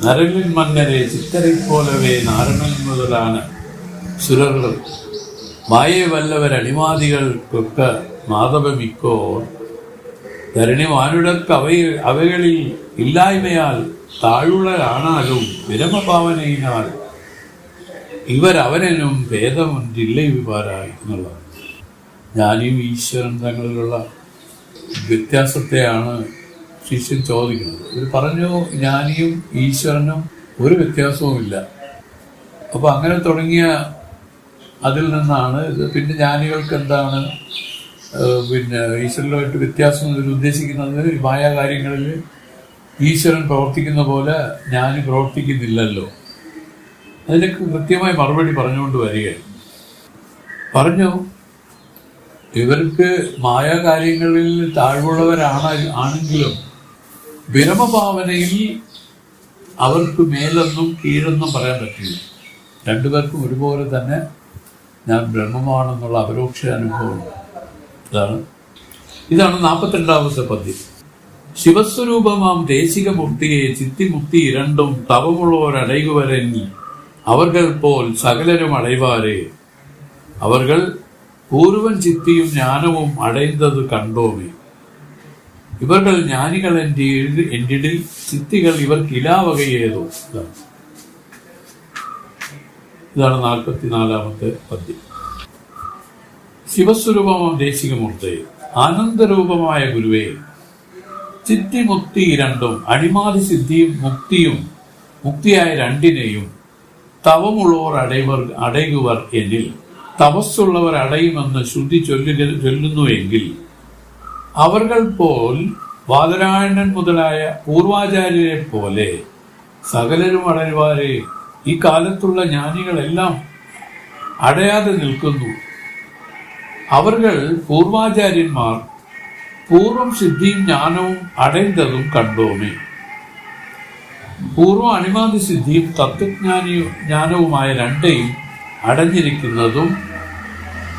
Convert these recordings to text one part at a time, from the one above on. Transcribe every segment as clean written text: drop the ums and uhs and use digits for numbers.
നരലിൻ മന്നരെ ചിത്തரை പോലവേ നാരണൻ മുതലാണ് സുരകൾ മായെ വല്ലവരണിമാദികൾക്കൊക്കെ മാധവമിക്കോർ ധരണി മാനുടർക്ക് അവകളിൽ ഇല്ലായ്മയാൽ താഴുള്ളതാണാലും വിരമഭാവനയിനാൽ ഇവരവനും ഭേദമൊന്നില്ല ഇവരായി എന്നുള്ളത്. ജ്ഞാനിയും ഈശ്വരൻ തങ്ങളിലുള്ള വ്യത്യാസത്തെയാണ് ശിഷ്യൻ ചോദിക്കുന്നത്. ഇവർ പറഞ്ഞു ജ്ഞാനിയും ഈശ്വരനും ഒരു വ്യത്യാസവുമില്ല. അപ്പോൾ അങ്ങനെ തുടങ്ങിയ അതിൽ നിന്നാണ് പിന്നെ ജ്ഞാനികൾക്ക് എന്താണ് ഈശ്വരനുമായിട്ട് വ്യത്യാസം ഉദ്ദേശിക്കുന്നത് മായാകാര്യങ്ങളിൽ ഈശ്വരൻ പ്രവർത്തിക്കുന്ന പോലെ ജ്ഞാനി പ്രവർത്തിക്കുന്നില്ലല്ലോ. അതിനൊക്കെ കൃത്യമായി മറുപടി പറഞ്ഞുകൊണ്ട് വരികയാണ്. പറഞ്ഞു ഇവർക്ക് മായാകാര്യങ്ങളിൽ ആണെങ്കിലും വിരമഭാവനയിൽ അവർക്ക് മേലെന്നും കീഴെന്നും പറയാൻ പറ്റില്ല. രണ്ടുപേർക്കും ഒരുപോലെ തന്നെ ഞാൻ ബ്രഹ്മമാണെന്നുള്ള അപരോക്ഷ അനുഭവമുണ്ട്. ഇതാണ് 42ാമത്തെ പദ്യം. ശിവസ്വരൂപമാം ദേശികമുക്തിയെ ചിത്തിമുക്തി ഇരണ്ടും തവമുള്ളവരടയുവരെങ്കിൽ അവർകൾ പോൽ സകലരും അടയുവാരേ അവർകൾ പൂർവൻ ചിത്തിയും ജ്ഞാനവും അടയുന്നത് കണ്ടോമേ ഇവർകൾ ജ്ഞാനികൾ എന്റിടിൽ ചിത്തികൾ ഇവർക്ക് ഇലാവകയേതോ. ഇതാണ് 44ാമത്തെ പദ്യം. ശിവസ്വരൂപമാം ദേശികമൂർത്തേ ആനന്ദരൂപമായ ഗുരുവേ ചിത്തിമുക്തി രണ്ടും അണിമാതി സിദ്ധിയും മുക്തിയായ രണ്ടിനെയും തവമുള്ളവർ അടയുവർ എന്നിൽ തപസ്സുള്ളവർ അടയുമെന്ന് ശ്രുതി ചൊല്ലുന്നുവെങ്കിൽ അവർകൾ പോൽ വാദരായണൻ മുതലായ പൂർവാചാര്യരെ പോലെ സകലരും അടയുവാരെ ഈ കാലത്തുള്ള ജ്ഞാനികളെല്ലാം അടയാതെ നിൽക്കുന്നു. അവർകൾ പൂർവാചാര്യന്മാർ പൂർവം സിദ്ധിയും ജ്ഞാനവും അടയുന്നതും കണ്ടോമേ. പൂർവ്വ അണിമാതി സിദ്ധിയും തത്വജ്ഞാനവുമായ രണ്ടേയും അടഞ്ഞിരിക്കുന്നതും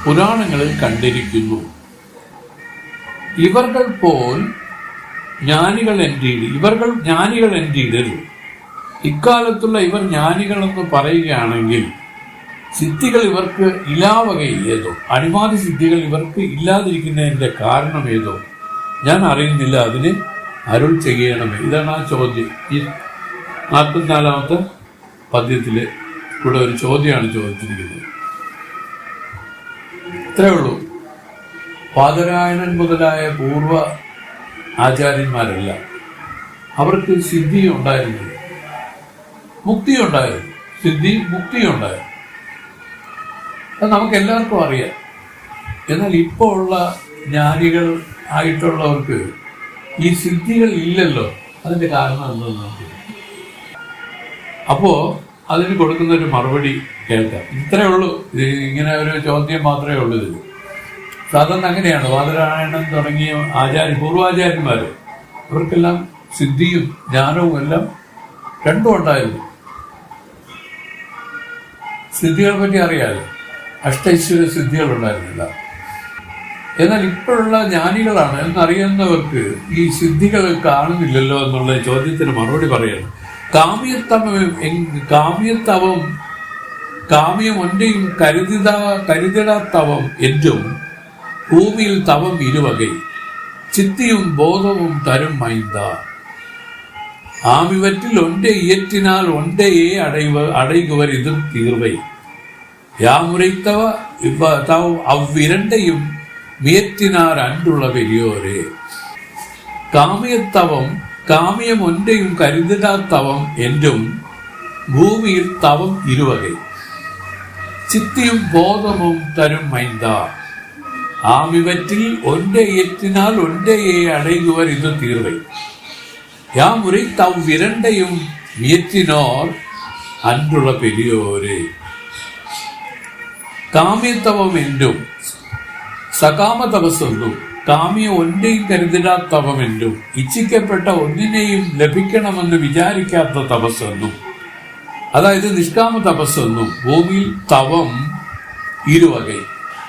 പുരാണങ്ങളിൽ കണ്ടിരിക്കുന്നു. ഇവർകൾ ജ്ഞാനികൾ എന്റീടിൽ ഇക്കാലത്തുള്ള ഇവർ ജ്ഞാനികളെന്ന് പറയുകയാണെങ്കിൽ സിദ്ധികൾ ഇവർക്ക് ഇല്ലാവകയില്ലേതോ അണിമാതി സിദ്ധികൾ ഇവർക്ക് ഇല്ലാതിരിക്കുന്നതിന്റെ കാരണം ഏതോ ഞാൻ അറിയുന്നില്ല, അതിന് അരുൾ ചെയ്യണമേ. ഇതാണ് ആ ചോദ്യം. ഈ 44ാമത്തെ പദ്യത്തില് കൂടെ ഒരു ചോദ്യമാണ് ചോദിച്ചിരിക്കുന്നത്. ഇത്രയേ ഉള്ളൂ. പാദരായണൻ മുതലായ പൂർവ ആചാര്യന്മാരല്ല, അവർക്ക് സിദ്ധി ഉണ്ടായിരുന്നു, മുക്തി ഉണ്ടായിരുന്നു. സിദ്ധി മുക്തി ഉണ്ടായിരുന്നു, അത് നമുക്ക് എല്ലാവർക്കും അറിയാം. എന്നാൽ ഇപ്പോൾ ഉള്ള ജ്ഞാനികൾ ആയിട്ടുള്ളവർക്ക് ഈ സിദ്ധികൾ ഇല്ലല്ലോ. അതിന്റെ കാരണം എന്താണെന്ന് നമുക്ക് അപ്പോ അതിന് കൊടുക്കുന്ന ഒരു മറുപടി കേൾക്കാം. ഇത്രയേ ഉള്ളൂ. ഇങ്ങനെ ഒരു ചോദ്യം മാത്രമേ ഉള്ളൂ ഇതിൽ. സാധാരണ അങ്ങനെയാണ്. വാദരായണൻ തുടങ്ങിയ പൂർവാചാര്യന്മാര് അവർക്കെല്ലാം സിദ്ധിയും ജ്ഞാനവും എല്ലാം രണ്ടും ഉണ്ടായിരുന്നു. സിദ്ധികളെ പറ്റി അറിയാതെ അഷ്ടൈശ്വര്യ സിദ്ധികൾ ഉണ്ടായിരുന്നില്ല. എന്നാൽ ഇപ്പോഴുള്ള ജ്ഞാനികളാണ് എന്നറിയുന്നവർക്ക് ഈ സിദ്ധികൾ കാണുന്നില്ലല്ലോ എന്നുള്ള ചോദ്യത്തിന് മറുപടി പറയണം. കാമ്യം ഒന്റെയും കരുതിടാത്തവം എന്നും ഭൂമിയിൽ തവം ഇരുവകை ചിത്തിയും ബോധവും തരും മൈന്ത ആമിവറ്റിൽ ഒന്റെ ഇയറ്റിനാൽ ഒന്റെയെ അടയുവർ ഇതും തീർവൈ യാമുരൈത്തവ അவ்விரண்டையும் മിയറ്റിനാർ അണ്ടുള്ള പെരിയോരെ. കാമ്യം ഒന്റെയും കരുതിടാത്തവം എന്നും ഭൂമിയിൽ തവം ഇരുവകை ചിത്തിയും ബോധവും തരും മൈന്ത ആമിവറ്റിൽ ഒന്റെ ഇയറ്റിനാൽ ഒന്റെയെ അടയുവർ ഇത് തീർവൈ യാമുരൈത്തவ்விரண்டையும் മിയറ്റിനോർ അണ്ടുള്ള പെരിയോരെ. കാമ്യത്തവം എന്നും സകാമ തപസ്സെന്നും കാമ്യം ഒന്റെയും കരുതിടാത്തവമെന്നും ഇച്ഛിക്കപ്പെട്ട ഒന്നിനെയും ലഭിക്കണമെന്ന് വിചാരിക്കാത്ത തപസ്സെന്നും, അതായത് നിഷ്കാമ തപസ്സെന്നും ഭൂമിയിൽ തവം ഇരുവകை.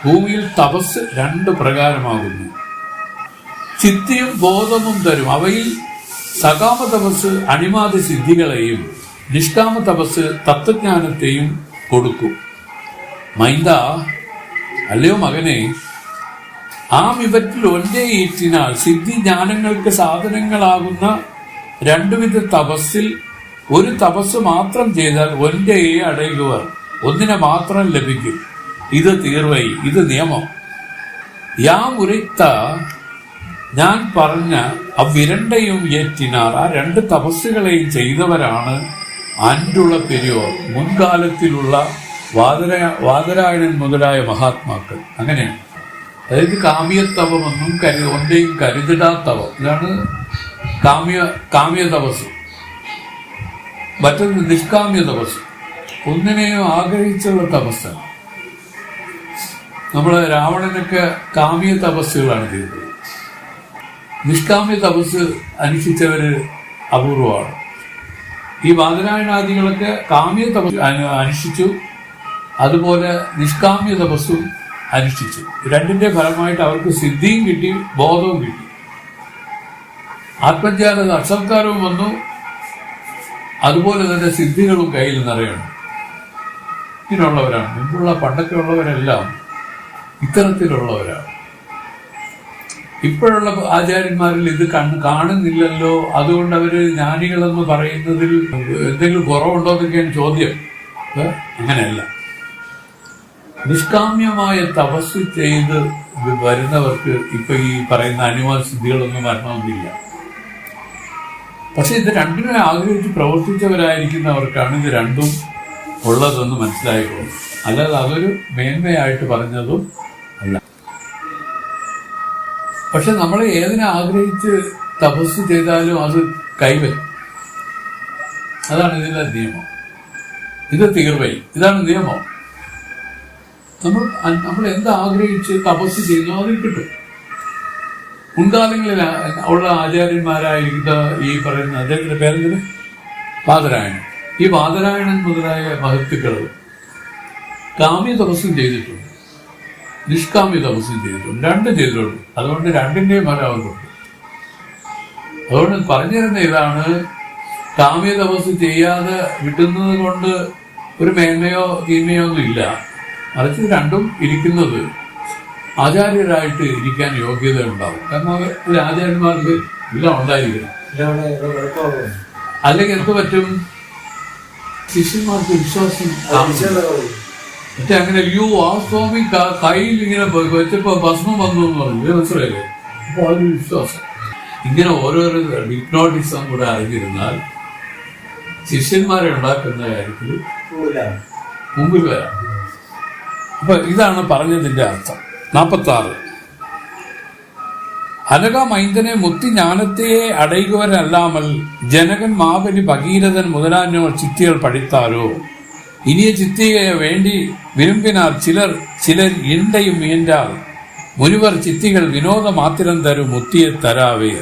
ഭൂമിയിൽ തപസ് രണ്ട് പ്രകാരമാകുന്നു. ചിത്തിയും ബോധവും തരും. അവയിൽ സകാമ തപസ് അണിമാതി സിദ്ധികളെയും നിഷ്കാമ തപസ് തത്വജ്ഞാനത്തെയും കൊടുക്കും. മൈന്ദ, അല്ലയോ മകനെ, ഇവറ്റിൽ ഒന്നേ ഈറ്റിനാൽ സിദ്ധി ജ്ഞാനങ്ങൾക്ക് സാധനങ്ങളാകുന്ന രണ്ടുവിധ തപസ്സിൽ ഒരു തപസ് മാത്രം ചെയ്താൽ ഒന്നയെ അടയുവാൻ ഒന്നിനെ മാത്രം ലഭിക്കും. ഇത് തീർവൈ, ഇത് നിയമം. ഉരൈത്ത, ഞാൻ പറഞ്ഞ അவ்விரண்டையும் ഏറ്റിനാർ, ആ രണ്ട് തപസ്സുകളെയും ചെയ്തവരാണ് അൻറുള്ള പെരിയോർ, മുൻകാലത്തിലുള്ള വാദരായണൻ മുതലായ മഹാത്മാക്കൾ. അങ്ങനെയാണ്. അതായത് കാമ്യതപമെന്നും ഒന്നെയും കരുതിടാത്തവം, ഇതാണ് കാമ്യ തപസ്. മറ്റൊന്ന് നിഷ്കാമ്യ തപസ്, ഒന്നിനെയും ആഗ്രഹിച്ചുള്ള തപസ്സാണ്. നമ്മള് രാവണനൊക്കെ കാമ്യ തപസ്സുകളാണ് ചെയ്തത്. നിഷ്കാമ്യ തപസ് അനുഷ്ഠിച്ചവര് അപൂർവമാണ്. ഈ വാദരായണാദികളൊക്കെ കാമ്യ തപസ് അനുഷ്ഠിച്ചു, അതുപോലെ നിഷ്കാമ്യ തപസ്സും അനുഷ്ഠിച്ചു. രണ്ടിന്റെ ഫലമായിട്ട് അവർക്ക് സിദ്ധിയും കിട്ടി, ബോധവും കിട്ടി, ആത്മജ്ഞാന സാക്ഷാത്കാരവും വന്നു, അതുപോലെ തന്നെ സിദ്ധികളും കയ്യിൽ നിറയണം. ഇങ്ങനെയുള്ളവരാണ്. മുമ്പുള്ള പണ്ടൊക്കെ ഉള്ളവരെല്ലാം ഇത്തരത്തിലുള്ളവരാണ്. ഇപ്പോഴുള്ള ആചാര്യന്മാരിൽ ഇത് കാണുന്നില്ലല്ലോ, അതുകൊണ്ട് അവര് ജ്ഞാനികളെന്ന് പറയുന്നതിൽ എന്തെങ്കിലും കുറവുണ്ടോ എന്നൊക്കെയാണ് ചോദ്യം. അങ്ങനെയല്ല. നിഷ്കാമ്യമായ തപസ് ചെയ്ത് വരുന്നവർക്ക് ഇപ്പൊ ഈ പറയുന്ന അനുവാദ സിദ്ധികളൊന്നും വരണമെന്നില്ല. പക്ഷെ ഇത് രണ്ടിനെ ആഗ്രഹിച്ച് പ്രവർത്തിച്ചവരായിരിക്കുന്നവർക്കാണ് ഇത് രണ്ടും ഉള്ളതെന്ന് മനസ്സിലായിക്കോളും. അല്ലാതെ അതൊരു മേന്മയായിട്ട് പറഞ്ഞതും അല്ല. പക്ഷെ നമ്മൾ ഏതിനെ ആഗ്രഹിച്ച് തപസ് ചെയ്താലും അത് കൈവരും. അതാണ് ഇതിന്റെ നിയമം. ഇത് തീർവൈ, ഇതാണ് നിയമം. നമ്മൾ എന്താഗ്രഹിച്ച് തപസ് ചെയ്യുന്നു അതിൽ കിട്ടും. മുൻകാലങ്ങളിൽ ഉള്ള ആചാര്യന്മാരായിരിക്കുന്ന ഈ പറയുന്ന അദ്ദേഹത്തിന്റെ പേരെന്തിന് വാദരായണൻ, ഈ വാദരായണൻ മുതലായ മഹത്തുക്കൾ കാമ്യ തപസ്സും ചെയ്തിട്ടുണ്ട്, നിഷ്കാമ്യ തപസ്സും ചെയ്തിട്ടുണ്ട്, രണ്ടും ചെയ്തിട്ടുണ്ട്. അതുകൊണ്ട് രണ്ടിന്റെയും ഫലം അവർക്കുണ്ട്. അതുകൊണ്ട് പറഞ്ഞു തരുന്ന ഇതാണ്, കാമ്യ തപസ് ചെയ്യാതെ വിട്ടുന്നത് കൊണ്ട് ഒരു മേന്മയോ തീമയോ ഒന്നും ഇല്ല. മറിച്ച് രണ്ടും ഇരിക്കുന്നത് ആചാര്യരായിട്ട് ഇരിക്കാൻ യോഗ്യത ഉണ്ടാവും. കാരണം ഒരു ആചാര്യന്മാർക്ക് എല്ലാം ഉണ്ടായിരിക്കണം. അല്ലെങ്കിൽ എന്ത് പറ്റും? ശിഷ്യന്മാർക്ക് വിശ്വാസം മറ്റേ അങ്ങനെ ആ സ്വാമി കയ്യിൽ ഇങ്ങനെ വെച്ചപ്പോ ഭസ്മം വന്നു എന്ന് പറഞ്ഞു, മനസ്സിലായില്ലേ? അപ്പൊ അതൊരു വിശ്വാസം. ഇങ്ങനെ ഓരോരോ ഹിപ്നോട്ടിസം കൂടെ അറിഞ്ഞിരുന്നാൽ ശിഷ്യന്മാരെ ഉണ്ടാക്കുന്ന കാര്യത്തിൽ മുമ്പിൽ വരാം. അപ്പൊ ഇതാണ് പറഞ്ഞതിന്റെ അർത്ഥം. 46 അനഘമൈന്ദനെ മുത്തി ஞானத்தையே அடைகுவரல்லாமல் ஜனகன் மாபலி பகீரதன் முதலானோர் சித்திகள் படித்தாரோ இனிய சித்தியை வேண்டி விரும்பினார் சிலர் இரண்டையும் முயன்றால் முனிவர் சித்திகள் வினோத மாத்திரம் தரும் முத்தியை தராவே.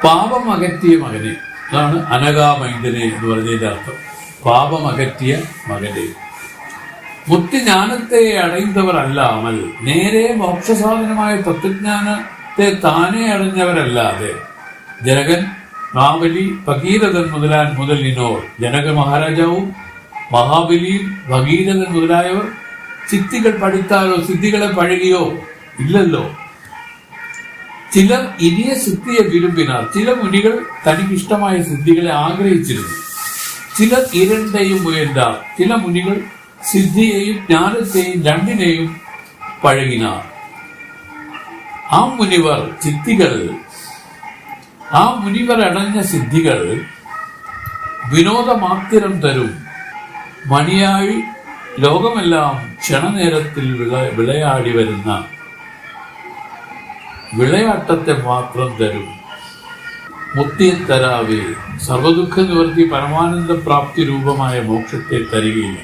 പാപം അകറ്റിയ മകനെ, അതാണ് അനഘാമൈന്ദനെ എന്ന് പറഞ്ഞതിന്റെ അർത്ഥം. പാപം അകറ്റിയ മകനെ, മുക്തി ജ്ഞാനത്തെ അടയുന്നവർ അല്ലാമൽ, നേരെ മോക്ഷസാധനമായ തത്വജ്ഞാനത്തെ താനെ അടഞ്ഞവരല്ലാതെ ജനകൻ, മാബലി, ഭഗീരഥൻ മുതലിനോർ, ജനക മഹാരാജാവും മഹാബലിയും ഭഗീരഥൻ മുതലായവർ സിദ്ധികൾ പഠിത്താലോ സിദ്ധികളെ പഴകിയോ ഇല്ലല്ലോ. ചിലർ ഇനിയ സിദ്ധിയെ വിരുമ്പിനാർ, ചില മുനികൾ തനിക്കിഷ്ടമായ സിദ്ധികളെ ആഗ്രഹിച്ചിരുന്നു. ചിലർ ഇരണ്ടയും മുയന്റാർ, ചില മുനികൾ സിദ്ധിയെയും ജ്ഞാനത്തെയും രണ്ടിനെയും പഴകിനാർ. ആ മുനിവർ അടഞ്ഞ സിദ്ധികൾ വിനോദമാത്തിരം തരും മണിയായി ലോകമെല്ലാം ക്ഷണനേരത്തിൽ വിളയാടി വരുന്ന വിളയാട്ടത്തെ മാത്രം തരും. മുക്തിയെ തരാവേ, സർവദുഃഖ നിവർത്തി പരമാനന്ദ പ്രാപ്തി രൂപമായ മോക്ഷത്തെ തരികയില്ല.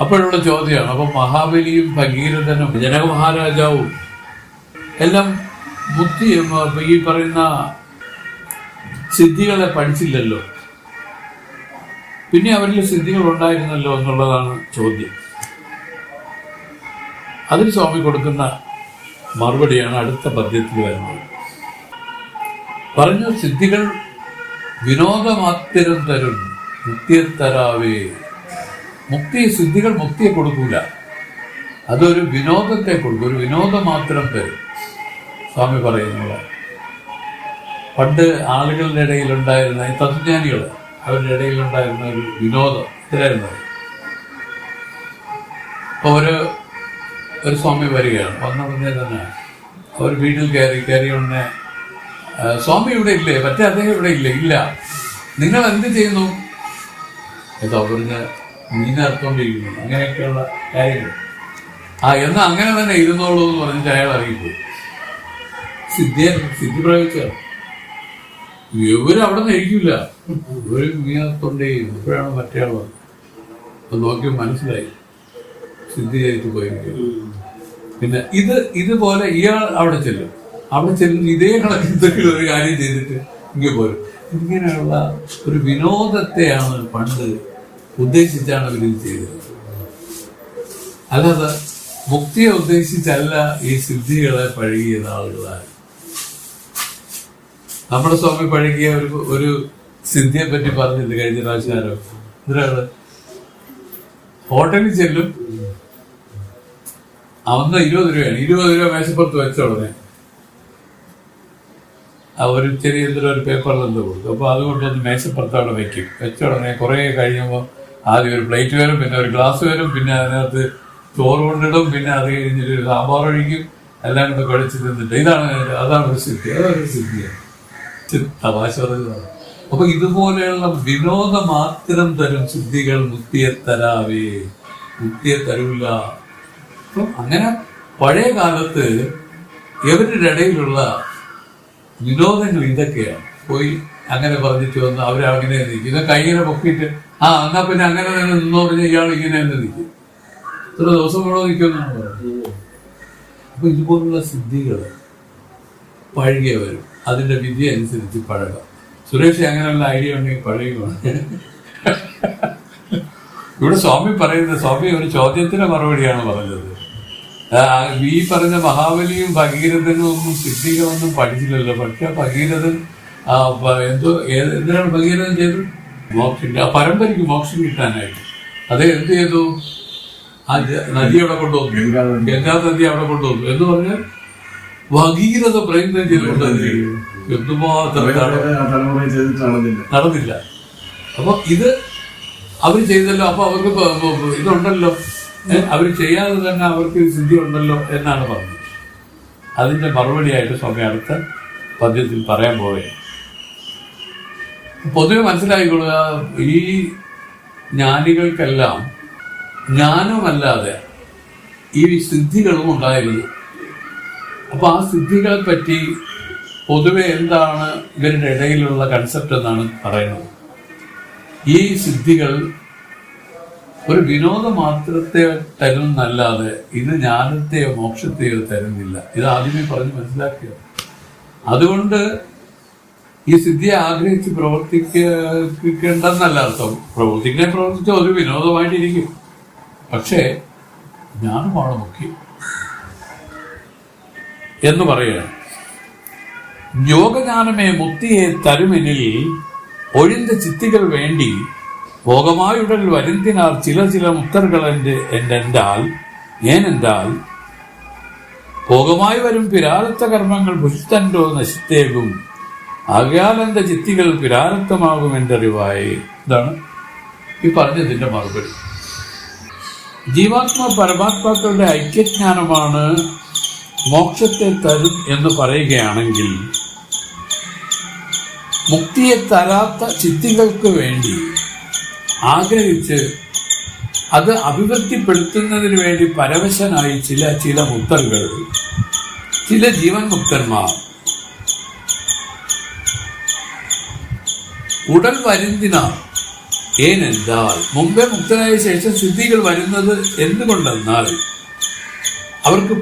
അപ്പോഴുള്ള ചോദ്യമാണ്, അപ്പൊ മഹാബലിയും ഭഗീരഥനും ജനക മഹാരാജാവും എല്ലാം മുക്തി ഈ പറയുന്ന സിദ്ധികളെ പഠിച്ചില്ലല്ലോ, പിന്നെ അവരിൽ സിദ്ധികൾ ഉണ്ടായിരുന്നല്ലോ എന്നുള്ളതാണ് ചോദ്യം. അതിന് സ്വാമി കൊടുക്കുന്ന മറുപടിയാണ് അടുത്ത പദ്യത്തിൽ വരുന്നത്. പറഞ്ഞു, സിദ്ധികൾ വിനോദമാത്തിരം തരും മുക്തിയെ തരാവേ. മുക്തി സിദ്ധികൾ മുക്തിയെ കൊടുക്കൂല, അതൊരു വിനോദത്തെ കൊടുക്കും, ഒരു വിനോദം മാത്രം തരും. സ്വാമി പറയുന്നത് പണ്ട് ആളുകളുടെ ഇടയിലുണ്ടായിരുന്ന ഈ തത്വജ്ഞാനികൾ, അവരുടെ ഇടയിലുണ്ടായിരുന്ന ഒരു വിനോദം ഇതിലായിരുന്നത്. അപ്പോൾ ഒരു സ്വാമി വരികയാണ്, വന്നുടനെ തന്നെ അവർ വീട്ടിൽ കയറിയ ഉടനെ സ്വാമി ഇവിടെ ഇല്ലേ, മറ്റേ അദ്ദേഹം ഇവിടെ ഇല്ലേ, ഇല്ല, നിങ്ങൾ എന്ത് ചെയ്യുന്നു, ഏതോ പറഞ്ഞ് മീനർത്തോണ്ടിരിക്കുന്നു, അങ്ങനെയൊക്കെയുള്ള കാര്യങ്ങൾ. എന്നാൽ അങ്ങനെ തന്നെ ഇരുന്നോളൂ എന്ന് പറഞ്ഞിട്ട് അയാൾ ഇറങ്ങിപ്പോയി. സിദ്ധി പ്രയോഗിച്ചാണ്. ഇവര് അവിടെ നിന്ന് ഇരിക്കില്ല, ഒരു മീനർത്തോണ്ടേ. ഇപ്പോഴാണ് മറ്റേ ആൾ വന്നത്, നോക്കി മനസ്സിലായി സിദ്ധിയായിട്ട് പോയിരിക്കും. പിന്നെ ഇതുപോലെ ഇയാൾ അവിടെ ചെല്ലും ഇതേ കണക്കിൽ ഒരു കാര്യം ചെയ്തിട്ട് ഇങ്ങനെ പോരും. ഇങ്ങനെയുള്ള ഒരു വിനോദത്തെയാണ് പണ്ട് ഉദ്ദേശിച്ചാണ് ഇവരിത് ചെയ്തത്. അല്ലാതെ മുക്തിയെ ഉദ്ദേശിച്ചല്ല ഈ സിദ്ധികളെ പഴകിയ ആളുകളാണ്. നമ്മുടെ സ്വാമി പഴകിയ ഒരു സിദ്ധിയെ പറ്റി പറഞ്ഞില്ല കഴിഞ്ഞ പ്രാവശ്യം. ഒരാള് ഹോട്ടലിൽ ചെല്ലും, അന്ന് 20 രൂപയാണ്, 20 രൂപ മേശപ്പുറത്ത് വെച്ച ഉടനെ ഒരു ചെറിയ ഒരു പേപ്പറിൽ എന്തോ കൊടുക്കും. അപ്പോൾ അതുകൊണ്ടൊന്ന് മേശപ്പുറത്ത് അവിടെ വെക്കും. വെച്ച ഉടനെ കുറേ കഴിയുമ്പോൾ ആദ്യം ഒരു പ്ലേറ്റ് വരും, പിന്നെ ഒരു ഗ്ലാസ് വരും, പിന്നെ അതിനകത്ത് ചോറ് കൊണ്ടിടും, പിന്നെ അത് കഴിഞ്ഞിട്ട് ഒരു സാമ്പാർ ഒഴിക്കും, എല്ലാം കൂടെ കുഴച്ച് തിന്നിട്ട് അതാണ് ഒരു സിദ്ധി. അതൊരു സിദ്ധിയാണ്, തമാശ. അപ്പൊ ഇതുപോലെയുള്ള വിനോദം മാത്രം തരും സിദ്ധികൾ മുക്തിയെ തരാവേ, മുക്തിയെ തരൂല. അപ്പം അങ്ങനെ പഴയ കാലത്ത് ഇവരുടെ ഇടയിലുള്ള വിനോദങ്ങൾ ഇതൊക്കെയാണ്. പോയി അങ്ങനെ പറഞ്ഞിട്ട് വന്ന് അവരങ്ങനെ നിൽക്കും, ഇത് കൈയിങ്ങനെ പൊക്കിയിട്ട് എന്നാ പിന്നെ അങ്ങനെ തന്നെ നിന്നോ പറഞ്ഞ ഇയാൾ ഇങ്ങനെ തന്നെ നിൽക്കും. ഇത്ര ദിവസം കൂടെ നിൽക്കുമെന്നാണ് പറയുന്നത്. അപ്പൊ ഇതുപോലുള്ള സിദ്ധികൾ പഴകിയ വരും, അതിന്റെ വിധി അനുസരിച്ച് പഴകാം. സുരേഷ് അങ്ങനെയുള്ള ഐഡിയ ഉണ്ടെങ്കിൽ പഴയുകയാണ്. ഇവിടെ സ്വാമി പറയുന്നത്, സ്വാമി ഒരു ചോദ്യത്തിന് മറുപടിയാണ് പറഞ്ഞത്. ഈ പറഞ്ഞ മഹാബലിയും ഭഗീരഥനും ഒന്നും സിദ്ധികളൊന്നും പഠിച്ചില്ലല്ലോ. പക്ഷെ ഭഗീരഥൻ എന്തിനാണ് ഭഗീരഥൻ ചെയ്തത്? മോക്ഷം, പരമ്പരയ്ക്ക് മോക്ഷം കിട്ടാനായിട്ട്. അത് എന്ത് ചെയ്തു? നദി അവിടെ കൊണ്ടുവന്നു, ഗംഗാ നദി അവിടെ കൊണ്ടുവന്നു എന്ന് പറഞ്ഞാൽ ഭഗീരഥ പ്രയത്നം ചെയ്തുകൊണ്ട് എന്തുമാത്രം നടന്നില്ല. അപ്പൊ ഇത് അവർ ചെയ്തല്ലോ, അപ്പൊ അവർക്ക് ഇതുണ്ടല്ലോ, അവർ ചെയ്യാതെ തന്നെ അവർക്ക് സിദ്ധി ഉണ്ടല്ലോ എന്നാണ് പറഞ്ഞത്. അതിന്റെ മറുപടിയായിട്ട് സ്വാമി അടുത്ത പദ്യത്തിൽ പറയാൻ പോവുകയാണ്. പൊതുവെ മനസ്സിലായിക്കൊള്ളുക, ഈ ജ്ഞാനികൾക്കെല്ലാം ജ്ഞാനമല്ലാതെ ഈ സിദ്ധികളും ഉണ്ടായിരുന്നു. അപ്പൊ ആ സിദ്ധികളെ പറ്റി പൊതുവെ എന്താണ് ഇവരുടെ ഇടയിലുള്ള കൺസെപ്റ്റ് എന്നാണ് പറയുന്നത്. ഈ സിദ്ധികൾ ഒരു വിനോദം മാത്രത്തെ തരുന്നല്ലാതെ ഇത് ജ്ഞാനത്തെയോ മോക്ഷത്തെയോ തരുന്നില്ല. ഇത് ആദ്യമേ പറഞ്ഞ് മനസ്സിലാക്കിയത്. അതുകൊണ്ട് ഈ സിദ്ധിയെ ആഗ്രഹിച്ച് പ്രവർത്തിക്കേണ്ടെന്നല്ല അർത്ഥം. പ്രവർത്തിച്ച ഒരു വിനോദമായിട്ടിരിക്കും, പക്ഷേ ജ്ഞാനമാണ് മുഖ്യം എന്ന് പറയുകയാണ്. യോഗജ്ഞാനമേ മുക്തിയെ തരുമെനിൽ ഒഴിந்த ചിത്തികൾ വേണ്ടി ഭോഗമായുടൽ വരുന്തിനാർ ചില മുക്തர்கள் എന്തെന്നാൽ ഏനെന്നാൽ ഭോഗമായി വരും പിരാരത്ത കർമ്മങ്ങൾ പുഷ്തൻഡോ നശിത്തേകും ആകയാലെന്ത ചിത്തികൾ പിരാരത്തമാകും എന്നറിവായി. ഇതാണ് ഈ പറഞ്ഞതിന്റെ മറുപടി. ജീവാത്മ പരമാത്മാക്കളുടെ ഐക്യജ്ഞാനമാണ് മോക്ഷത്തെ തരും എന്ന് പറയുകയാണെങ്കിൽ മുക്തിയെ തരാത്ത ചിത്തികൾക്ക് വേണ്ടി ആഗ്രഹിച്ച് അത് അഭിവൃദ്ധിപ്പെടുത്തുന്നതിന് വേണ്ടി പരവശനായി ചില മുക്തர்கள், ചില ജീവൻ മുക്തന്മാർ ഉടൽ വരുന്തിനാർ ഏനെന്നാൽ മുമ്പേ മുക്തനായ ശേഷം സിദ്ധികൾ വരുന്നത് എന്തുകൊണ്ടെന്നാൽ അവർക്ക്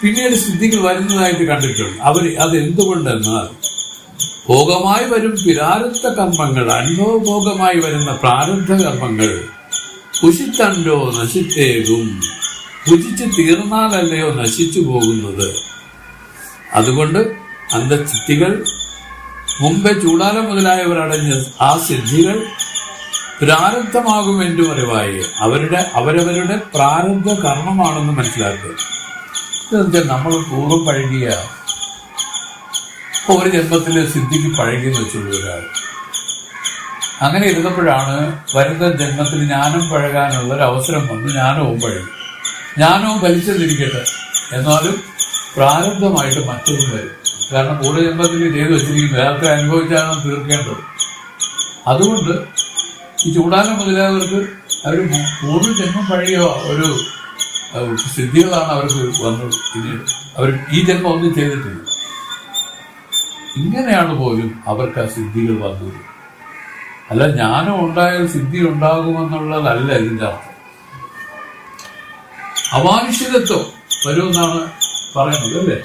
പിന്നീട് സിദ്ധികൾ വരുന്നതായിട്ട് കണ്ടിട്ടുണ്ട്. അത് എന്തുകൊണ്ടെന്നാൽ ഭോഗമായി വരും പിരാരബ്ധ കർമ്മങ്ങൾ, അനുഭവഭോഗമായി വരുന്ന പ്രാരബ്ധ കർമ്മങ്ങൾ പുഷിത്തണ്ടോ നശിത്തേകും, ഭുജിച്ച് തീർന്നാലല്ലയോ നശിച്ചു പോകുന്നത്. അതുകൊണ്ട് അന്ധചിത്തികൾ മുമ്പേ ചൂടാല മുതലായവർ അടഞ്ഞ ആ സിദ്ധികൾ പ്രാരബ്ധമാകും എന്ന് പറയുവായി അവരവരുടെ പ്രാരബ്ധ കർമ്മമാണെന്ന് മനസ്സിലാക്കുക. എന്നുവെച്ചാൽ നമ്മൾ പൂർവ്വം പഴകിയ ഒരു ജന്മത്തിലെ സിദ്ധിക്ക് പഴകിയെന്ന് വെച്ചുള്ള ഒരാൾ അങ്ങനെ ഇരുന്നപ്പോഴാണ് വരുന്ന ജന്മത്തിൽ ജ്ഞാനം പഴകാനുള്ള ഒരു അവസരം വന്ന് ജ്ഞാനവും പഴകി. ജ്ഞാനവും ഫലിച്ചെന്നിരിക്കട്ടെ, എന്നാലും പ്രാരബ്ധമായിട്ട് മറ്റൊന്നും വരും. കാരണം പൂർവ്വ ജന്മത്തിൽ ചെയ്തു വെച്ചിരിക്കും നേരത്തെ അനുഭവിച്ചാണ് തീർക്കേണ്ടത്. അതുകൊണ്ട് ഈ ചൂടാല മുതലായവർക്ക് അവർ പൂർവ്വജന്മം പഴകിയ ഒരു സിദ്ധികളാണ് അവർക്ക് വന്നത്. പിന്നീട് അവർ ഈ ജന്മം ഒന്നും ചെയ്തിട്ടില്ല. ഇങ്ങനെയാണ് പോലും അവർക്ക് ആ സിദ്ധികൾ വന്നത്. അല്ല ജ്ഞാനം ഉണ്ടായാൽ സിദ്ധി ഉണ്ടാകുമെന്നുള്ളതല്ല ഇതിൻ്റെ അർത്ഥം. അമാനുഷികത്വം വരുമെന്നാണ് പറയുന്നത് അല്ലേ?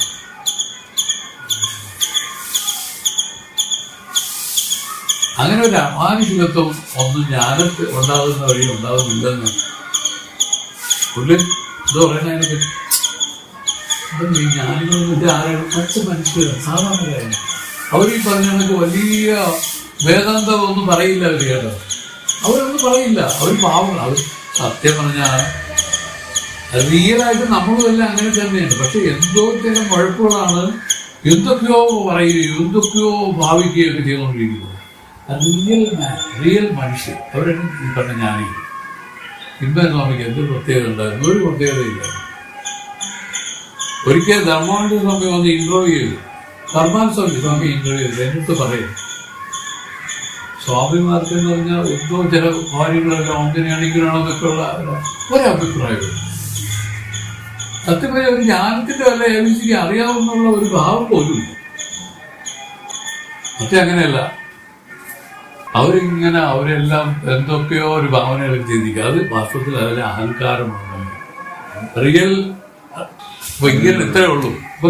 അങ്ങനെ ഒരു അമാനുഷികത്വം ഒന്നും ജ്ഞാനത്തിൽ ഉണ്ടാകുന്ന വഴി ഉണ്ടാകുന്നില്ലെന്ന് പുള്ളി ഇത് പറയുന്നതിനെ പറ്റി ജ്ഞാനികളൊന്നും ആരാണ് പച്ച മനുഷ്യരാണ്, സാധാരണക്കാരാണ്. അവരീ പറഞ്ഞ കണക്ക് വലിയ വേദാന്തമൊന്നും പറയില്ല. അവർ കേട്ടോ, അവരൊന്നും പറയില്ല. അവർ പാവങ്ങൾ. അവർ സത്യം പറഞ്ഞാൽ റിയലായിട്ട് നമ്മളും എല്ലാം അങ്ങനെ തന്നെയാണ്. പക്ഷെ എന്തോ ചില കുഴപ്പങ്ങളാണ്, എന്തൊക്കെയോ പറയുകയോ എന്തൊക്കെയോ ഭാവിക്കുകയൊക്കെ ചെയ്തുകൊണ്ടിരിക്കുന്നത്. റിയൽ മനുഷ്യൻ അവരാണ് ഈ പറഞ്ഞ ജ്ഞാനികൾ. സ്വാമിക്ക് എന്തൊരു പ്രത്യേകത ഉണ്ടായിരുന്നു? ഒരു പ്രത്യേകതയില്ല. ഒരിക്കൽ ധർമാനന്ദ സ്വാമി വന്ന് ഇന്റർവ്യൂ ചെയ്തു. ധർമാനന്ദ സ്വാമി ഇന്റർവ്യൂ ചെയ്തു. എന്നിട്ട് പറയും, സ്വാമിമാർക്ക് എന്ന് പറഞ്ഞാൽ എന്തോ ചില കാര്യങ്ങളെല്ലാം അങ്ങനെയാണെങ്കിലാണെന്നൊക്കെ ഉള്ള ഒരഭിപ്രായം. സത്യം പറഞ്ഞ ഒരു ജ്ഞാനത്തിന്റെ വല്ല ഏകദേശിക്ക് അറിയാവുന്നുള്ള ഒരു ഭാവം പോലും ഇല്ല. മറ്റേ അങ്ങനെയല്ല. അവരെല്ലാം എന്തൊക്കെയോ ഒരു ഭാവനകൾ ചിന്തിക്കുക. അത് വാസ്തവത്തിൽ അതിലെ അഹങ്കാരമാണ്. റിയൽ ഇത്രയേ ഉള്ളൂ. ഇപ്പൊ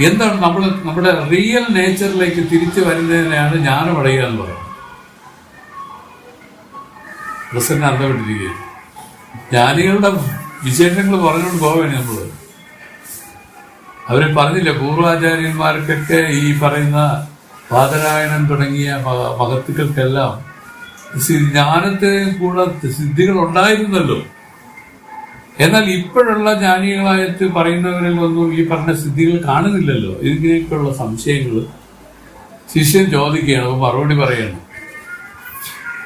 എന്താണ് നമ്മുടെ റിയൽ നേച്ചറിലേക്ക് തിരിച്ചു വരുന്നതിനെയാണ് ജ്ഞാനം അടയുക എന്ന് പറയുന്നത്. പ്രസന്ന അർത്ഥപ്പെട്ടിരിക്കുകയാണ്. ജ്ഞാനികളുടെ വിശേഷങ്ങൾ പറഞ്ഞുകൊണ്ട് പോവുകയാണ് നമ്മള്. അവര് പറഞ്ഞില്ല, പൂർവാചാര്യന്മാർക്കൊക്കെ ഈ പറയുന്ന ബാദരായണൻ തുടങ്ങിയ മഹത്തുക്കൾക്കെല്ലാം ജ്ഞാനത്തെ കൂടെ സിദ്ധികൾ ഉണ്ടായിരുന്നല്ലോ. എന്നാൽ ഇപ്പോഴുള്ള ജ്ഞാനികളായിട്ട് പറയുന്നവരിൽ ഒന്നും ഈ പറഞ്ഞ സിദ്ധികൾ കാണുന്നില്ലല്ലോ. ഇതിനെയൊക്കെയുള്ള സംശയങ്ങൾ ശിഷ്യൻ ചോദിക്കുകയാണ്, അപ്പൊ മറുപടി പറയണം.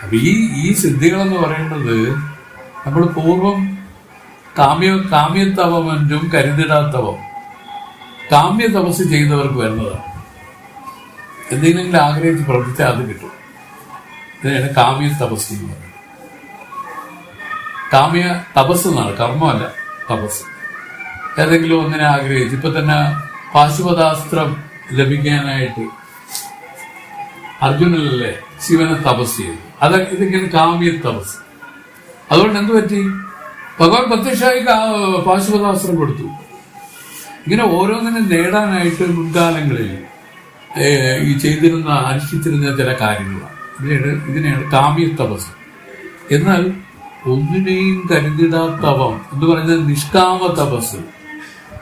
അപ്പൊ ഈ സിദ്ധികളെന്ന് പറയുന്നത് നമ്മൾ പൂർവം കാമ്യതപമെന്നും കരുതിടാത്തവം കാമ്യ തപസ് ചെയ്തവർക്ക് വരുന്നതാണ്. എന്തെങ്കിലും ആഗ്രഹിച്ച് പ്രവർത്തിച്ചാൽ അത് കിട്ടും. ഇതിനാണ് കാമ്യ തപസ് എന്ന് പറയുന്നത്. കാമ്യ തപസ് എന്നാണ്, കർമ്മമല്ല, തപസ്. ഏതെങ്കിലും ഒന്നിനെ ആഗ്രഹിച്ച്, ഇപ്പൊ തന്നെ പാശുപതാസ്ത്രം ലഭിക്കാനായിട്ട് അർജുനല്ലേ ശിവനെ തപസ് ചെയ്തു. ഇതൊക്കെയാണ് കാമ്യ തപസ്. അതുകൊണ്ട് എന്ത് പറ്റി? ഭഗവാൻ പ്രത്യക്ഷമായി പാശുപതാസ്ത്രം കൊടുത്തു. ഇങ്ങനെ ഓരോന്നിനും നേടാനായിട്ട് മുൻകാലങ്ങളിൽ ഈ അനുഷ്ഠിച്ചിരുന്ന ചില കാര്യങ്ങളാണ്. ഇതിനെയാണ് കാമ്യ തപസ്. എന്നാൽ ഒന്നിനെയും കരുതിടാത്തവം എന്ന് പറയുന്നത് നിഷ്കാമ തപസ്.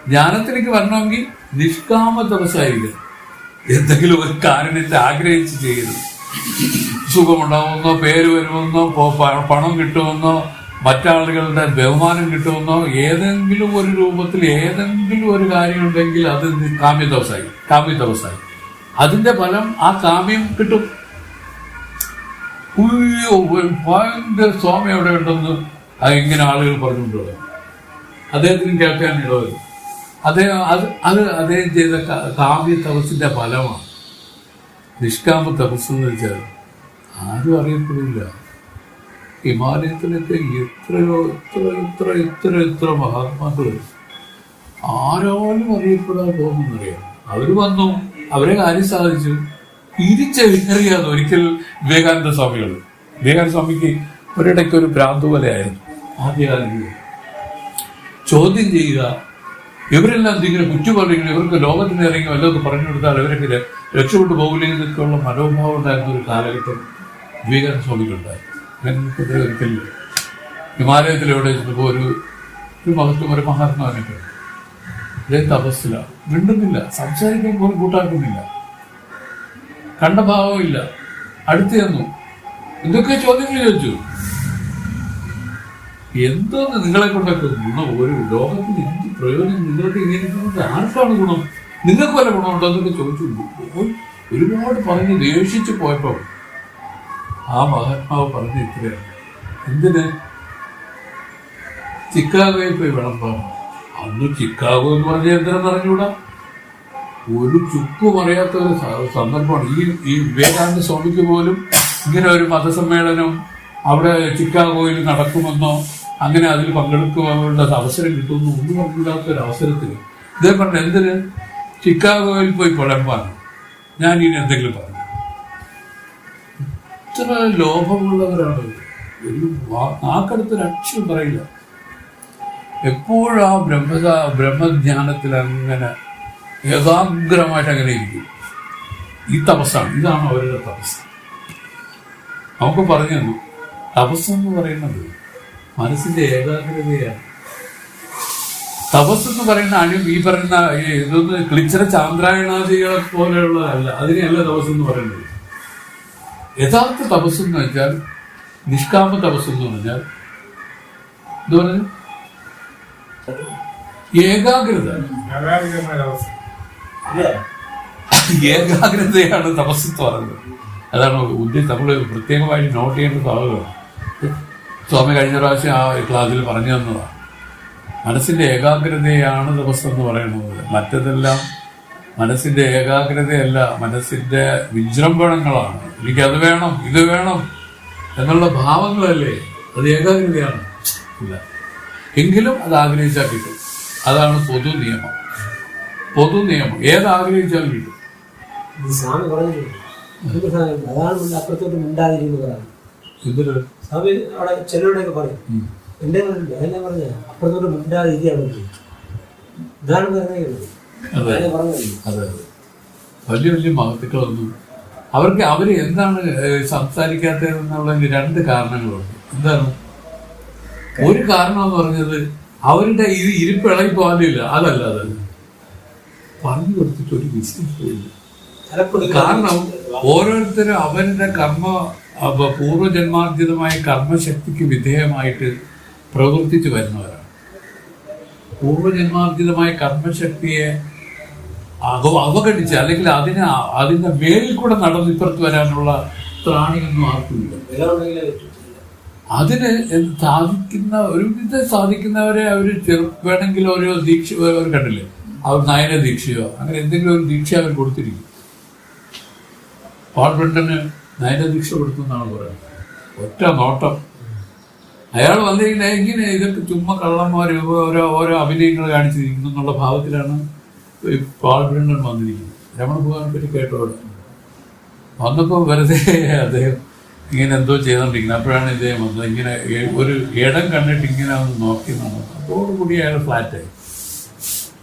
ജ്ഞാനത്തിലേക്ക് വരണമെങ്കിൽ നിഷ്കാമ തപസ്സായിരിക്കണം. എന്തെങ്കിലും ഒരു കാരണത്തെ ആഗ്രഹിച്ച് ചെയ്യരുത്. സുഖമുണ്ടാവുമെന്നോ, പേര് വരുമെന്നോ, പണം കിട്ടുമെന്നോ, മറ്റാളുകളുടെ ബഹുമാനം കിട്ടുമെന്നോ, ഏതെങ്കിലും ഒരു രൂപത്തിൽ ഏതെങ്കിലും ഒരു കാര്യം ഉണ്ടെങ്കിൽ അത് കാമ്യ തപസ്സായി. അതിന്റെ ഫലം ആ കാമ്യം കിട്ടും. ഭയങ്കര സ്വാമി എവിടെ ഉണ്ടെന്ന് ഇങ്ങനെ ആളുകൾ പറഞ്ഞുകൊണ്ടുള്ളത് അദ്ദേഹത്തിന് കേൾക്കാൻ ഇടവരും. അദ്ദേഹം ചെയ്ത കാമ്യ തപസ്സിന്റെ ഫലമാണ്. നിഷ്കാമ തപസ് എന്ന് വെച്ചാൽ ആരും അറിയപ്പെടില്ല. ഹിമാലയത്തിലൊക്കെ എത്ര മഹാത്മാക്കള് ആരോലും അറിയപ്പെടാൻ പോകുന്നറിയാം. അവര് വന്നു, അവരെ കാര്യം സാധിച്ചു, തിരിച്ചറിയാതെ. ഒരിക്കൽ വിവേകാനന്ദ സ്വാമിക്ക് ഒരിടയ്ക്ക് ഒരു ഭ്രാന്ത് പോലെയായിരുന്നു. ആദ്യകാലങ്ങളിൽ ചോദ്യം ചെയ്യുക, ഇവരെല്ലാം ഇങ്ങനെ കുറ്റു പറയുന്നത്, ഇവർക്ക് ലോകത്തിന് ഇറങ്ങി വല്ലതൊക്കെ പറഞ്ഞു കൊടുത്താൽ ഇവരൊക്കെ രക്ഷപ്പെട്ടു പോകില്ലെന്നൊക്കെയുള്ള മനോഭാവം ഉണ്ടായിരുന്ന ഒരു കാലഘട്ടം വിവേകാനന്ദ സ്വാമിക്കുണ്ടായിരുന്നു. അങ്ങനെ ഒരിക്കൽ ഹിമാലയത്തിലെവിടെ ചെന്നപ്പോൾ ഒരു മഹാത്മാവിനൊക്കെ ഇതേ തപസ്സിലാണ്. മിണ്ടുന്നില്ല, സംസാരിക്കാൻ പോലും കൂട്ടാക്കുന്നില്ല. കണ്ട ഭാവമില്ല. അടുത്ത് ചെന്നു, എന്തൊക്കെ ചോദ്യങ്ങൾ ചോദിച്ചു. എന്തോന്ന് നിങ്ങളെ കൊണ്ടൊക്കെ ഗുണം? ഒരു ലോകത്തിന് എന്ത് പ്രയോജനം? നിങ്ങൾക്ക് ഇങ്ങനെ ആർക്കാണ് ഗുണം? നിങ്ങൾക്ക് വല്ല ഗുണമുണ്ടോ എന്നൊക്കെ ചോദിച്ചു. ഒരുപാട് പറഞ്ഞ് ദേഷിച്ച് പോയപ്പോൾ ആ മഹാത്മാവ് പറഞ്ഞ ഇത്രയാണ്, എന്തിന് ചിക്കാഗോയിൽ പോയി വിളമ്പാൻ. അന്ന് ചിക്കാഗോ എന്ന് പറഞ്ഞാൽ എന്തിനെന്ന് അറിഞ്ഞൂടാ, ഒരു ചുക്കും അറിയാത്ത ഒരു സന്ദർഭമാണ്. ഈ വിവേകാനന്ദ സ്വാമിക്ക് പോലും ഇങ്ങനെ ഒരു മതസമ്മേളനം അവിടെ ചിക്കാഗോയിൽ നടക്കുമെന്നോ അങ്ങനെ അതിൽ പങ്കെടുക്കുവാനുള്ള അവസരം കിട്ടുമെന്നോ ഒന്നും പറഞ്ഞില്ലാത്ത ഒരു അവസരത്തിൽ ഇതേ പറഞ്ഞ എന്തിന് ചിക്കാഗോയിൽ പോയി പുലമ്പാൻ ഞാൻ ഇനി എന്തെങ്കിലും പറഞ്ഞു. ഇത്ര ലോഭമുള്ളവരാണ്. ഒരു നാക്കടുത്തൊരു അക്ഷരം പറയില്ല. എപ്പോഴും ആ ബ്രഹ്മജ്ഞാനത്തിൽ അങ്ങനെ ഏകാഗ്രമായിട്ട് അങ്ങനെ ഇരിക്കും. ഈ തപസ്സാണ്, ഇതാണ് അവരുടെ തപസ്. നമുക്ക് പറഞ്ഞു തന്നു, തപസ്സെന്ന് പറയുന്നത് മനസ്സിന്റെ ഏകാഗ്രതയാണ്. തപസ്സെന്ന് പറയുന്ന ഈ പറയുന്ന ഇതൊന്ന് ക്ലിച്ചറ ചാന്ദ്രായണാദികളെ പോലെയുള്ളതല്ല. അതിനെയല്ല തപസ്സെന്ന് പറയുന്നത്. യഥാർത്ഥ തപസ്സെന്ന് വെച്ചാൽ, നിഷ്കാമ തപസ്സെന്ന് പറഞ്ഞാൽ എന്താ പറഞ്ഞു, ഏകാഗ്രതയാണ് തപസ്സെന്ന് പറയുന്നത്. അതാണ് നമ്മൾ പ്രത്യേകമായിട്ട് നോട്ട് ചെയ്യേണ്ട ആളുകളാണ്. സ്വാമി കഴിഞ്ഞ പ്രാവശ്യം ആ ക്ലാസ്സിൽ പറഞ്ഞു തന്നതാണ്. മനസ്സിന്റെ ഏകാഗ്രതയാണ് തപസ്സെന്ന് പറയുന്നത്. മറ്റതെല്ലാം മനസ്സിന്റെ ഏകാഗ്രതയല്ല, മനസ്സിന്റെ വിജൃംഭണങ്ങളാണ്. എനിക്കത് വേണം, ഇത് വേണം എന്നുള്ള ഭാവങ്ങളല്ലേ, അത് ഏകാഗ്രതയാണ്. ഇല്ല, എങ്കിലും അത് ആഗ്രഹിച്ചാൽ കിട്ടും. അതാണ് പൊതു നിയമം. ഏതാഗ്രഹിച്ചാലും കിട്ടും. സ്വാമി പറഞ്ഞിട്ടുണ്ട്, അതാണ് അപ്പുറത്തോട്ട് മിണ്ടാതിരിക്കുന്നതാണ്. സ്വാമി അവിടെ ചിലരുടെയൊക്കെ പറയും, എന്റെ പറഞ്ഞില്ല, എന്നെ പറഞ്ഞ അപ്പുറത്തോട്ട് മിണ്ടാതിരിക്കുകയാണ്. ഇതാണ് പറഞ്ഞത്. അതെ, വലിയ വലിയ മഹത്തുക്കളൊന്നും അവര് എന്താണ് സംസാരിക്കാത്തതെന്നുള്ളതിന് രണ്ട് കാരണങ്ങളുണ്ട്. എന്താണ് ഒരു കാരണം എന്ന് പറഞ്ഞത്, അവരുടെ ഇരിപ്പ് ഇളകി പോകാനില്ല. അതല്ല, പറഞ്ഞു കൊടുത്തിട്ട് ഒരു വിശ്വസിക്കില്ല. കാരണം ഓരോരുത്തരും അവരുടെ പൂർവ്വജന്മാർജിതമായ കർമ്മശക്തിക്ക് വിധേയമായിട്ട് പ്രവർത്തിച്ചു വരുന്നവരാണ്. പൂർവ്വജന്മാർജിതമായ കർമ്മശക്തിയെ അവഗണിച്ച് അല്ലെങ്കിൽ അതിന്റെ മേലിൽ കൂടെ നടന്ന് ഇപ്പുറത്ത് വരാനുള്ള ത്രാണിയൊന്നും ആർക്കുമില്ല. അതിന് സാധിക്കുന്നവരെ അവര് വേണമെങ്കിൽ ഓരോ ദീക്ഷ കണ്ടില്ലേ, അവർ നയന ദീക്ഷയോ അങ്ങനെ എന്തെങ്കിലും ഒരു ദീക്ഷ അവർ കൊടുത്തിരിക്കും. പോൾ ബ്രണ്ടന് നയന ദീക്ഷ കൊടുത്തു എന്നാണ് പറയുന്നത്. ഒറ്റ നോട്ടം അയാൾ വന്നിരിക്കുന്ന ഇങ്ങനെ ഇതൊക്കെ ചുമ്മാ കള്ളന്മാർ ഓരോ അഭിനയങ്ങൾ കാണിച്ചിരിക്കുന്നു എന്നുള്ള ഭാവത്തിലാണ് പോൾ ബ്രണ്ടൻ വന്നിരിക്കുന്നത്. രമണ ഭഗവാനെ പറ്റി കേട്ടോടെ വന്നപ്പോൾ വെറുതെ അദ്ദേഹം ഇങ്ങനെ എന്തോ ചെയ്തോണ്ടിരിക്കുന്നത്. അപ്പോഴാണ് ഇദ്ദേഹം വന്നത്. ഇങ്ങനെ ഒരു ഇടം കണ്ടിട്ട് ഇങ്ങനെ ഒന്ന് നോക്കി നിന്നു. അതോടുകൂടി അയാൾ ഫ്ലാറ്റായി.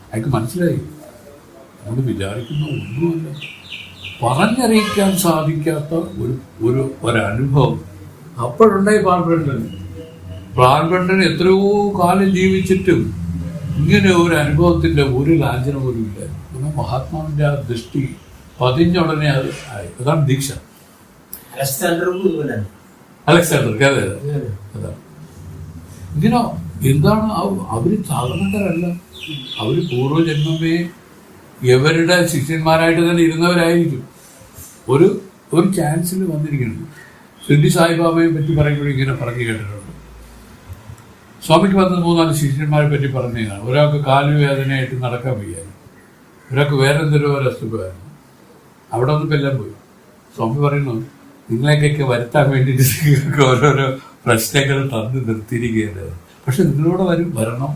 അയാൾക്ക് മനസ്സിലായി, നമ്മൾ വിചാരിക്കുന്ന ഒന്നുമല്ല, പറഞ്ഞറിയിക്കാൻ സാധിക്കാത്ത ഒരനുഭവം അപ്പോഴുണ്ടായി പാൽബ്രണ്ടൻ എത്രയോ കാലം ജീവിച്ചിട്ടും ഇങ്ങനെ ഒരു അനുഭവത്തിന്റെ ഒരു ലാഞ്ചന പോലും ഇല്ല. പിന്നെ മഹാത്മാവിന്റെ ആ ദൃഷ്ടി പതിഞ്ഞുടനെ അത് ആയി. അതാണ് ദീക്ഷ. അലക്സാണ്ടർ അതാണ്. ഇതിനോ എന്താണ് അവര് സാധാരണക്കാരല്ല. അവര് പൂർവ്വജന്മമേ ഇവരുടെ ശിഷ്യന്മാരായിട്ട് തന്നെ ഇരുന്നവരായിരിക്കും. ഒരു ചാൻസിൽ വന്നിരിക്കുന്നത്. സിദ്ധി സായിബാബയെ പറ്റി പറയുമ്പോഴും ഇങ്ങനെ പറഞ്ഞു കേട്ടിട്ടുണ്ട്. സ്വാമിക്ക് വന്ന 3-4 ശിഷ്യന്മാരെ പറ്റി പറഞ്ഞതാണ്. ഒരാൾക്ക് കാലുവേദനയായിട്ട് നടക്കാൻ വയ്യായിരുന്നു, ഒരാൾക്ക് വേറെ എന്തെങ്കിലും ഒരു അസുഖമായിരുന്നു. അവിടെ ഒന്നും എല്ലാം പോയി. സ്വാമി പറയുന്നു, നിങ്ങളെയൊക്കെ വരുത്താൻ വേണ്ടിയിട്ട് നിങ്ങൾക്ക് ഓരോരോ പ്രശ്നങ്ങൾ തന്ന് നിർത്തിയിരിക്കുകയാണ്. പക്ഷെ നിങ്ങളോട് വരണം,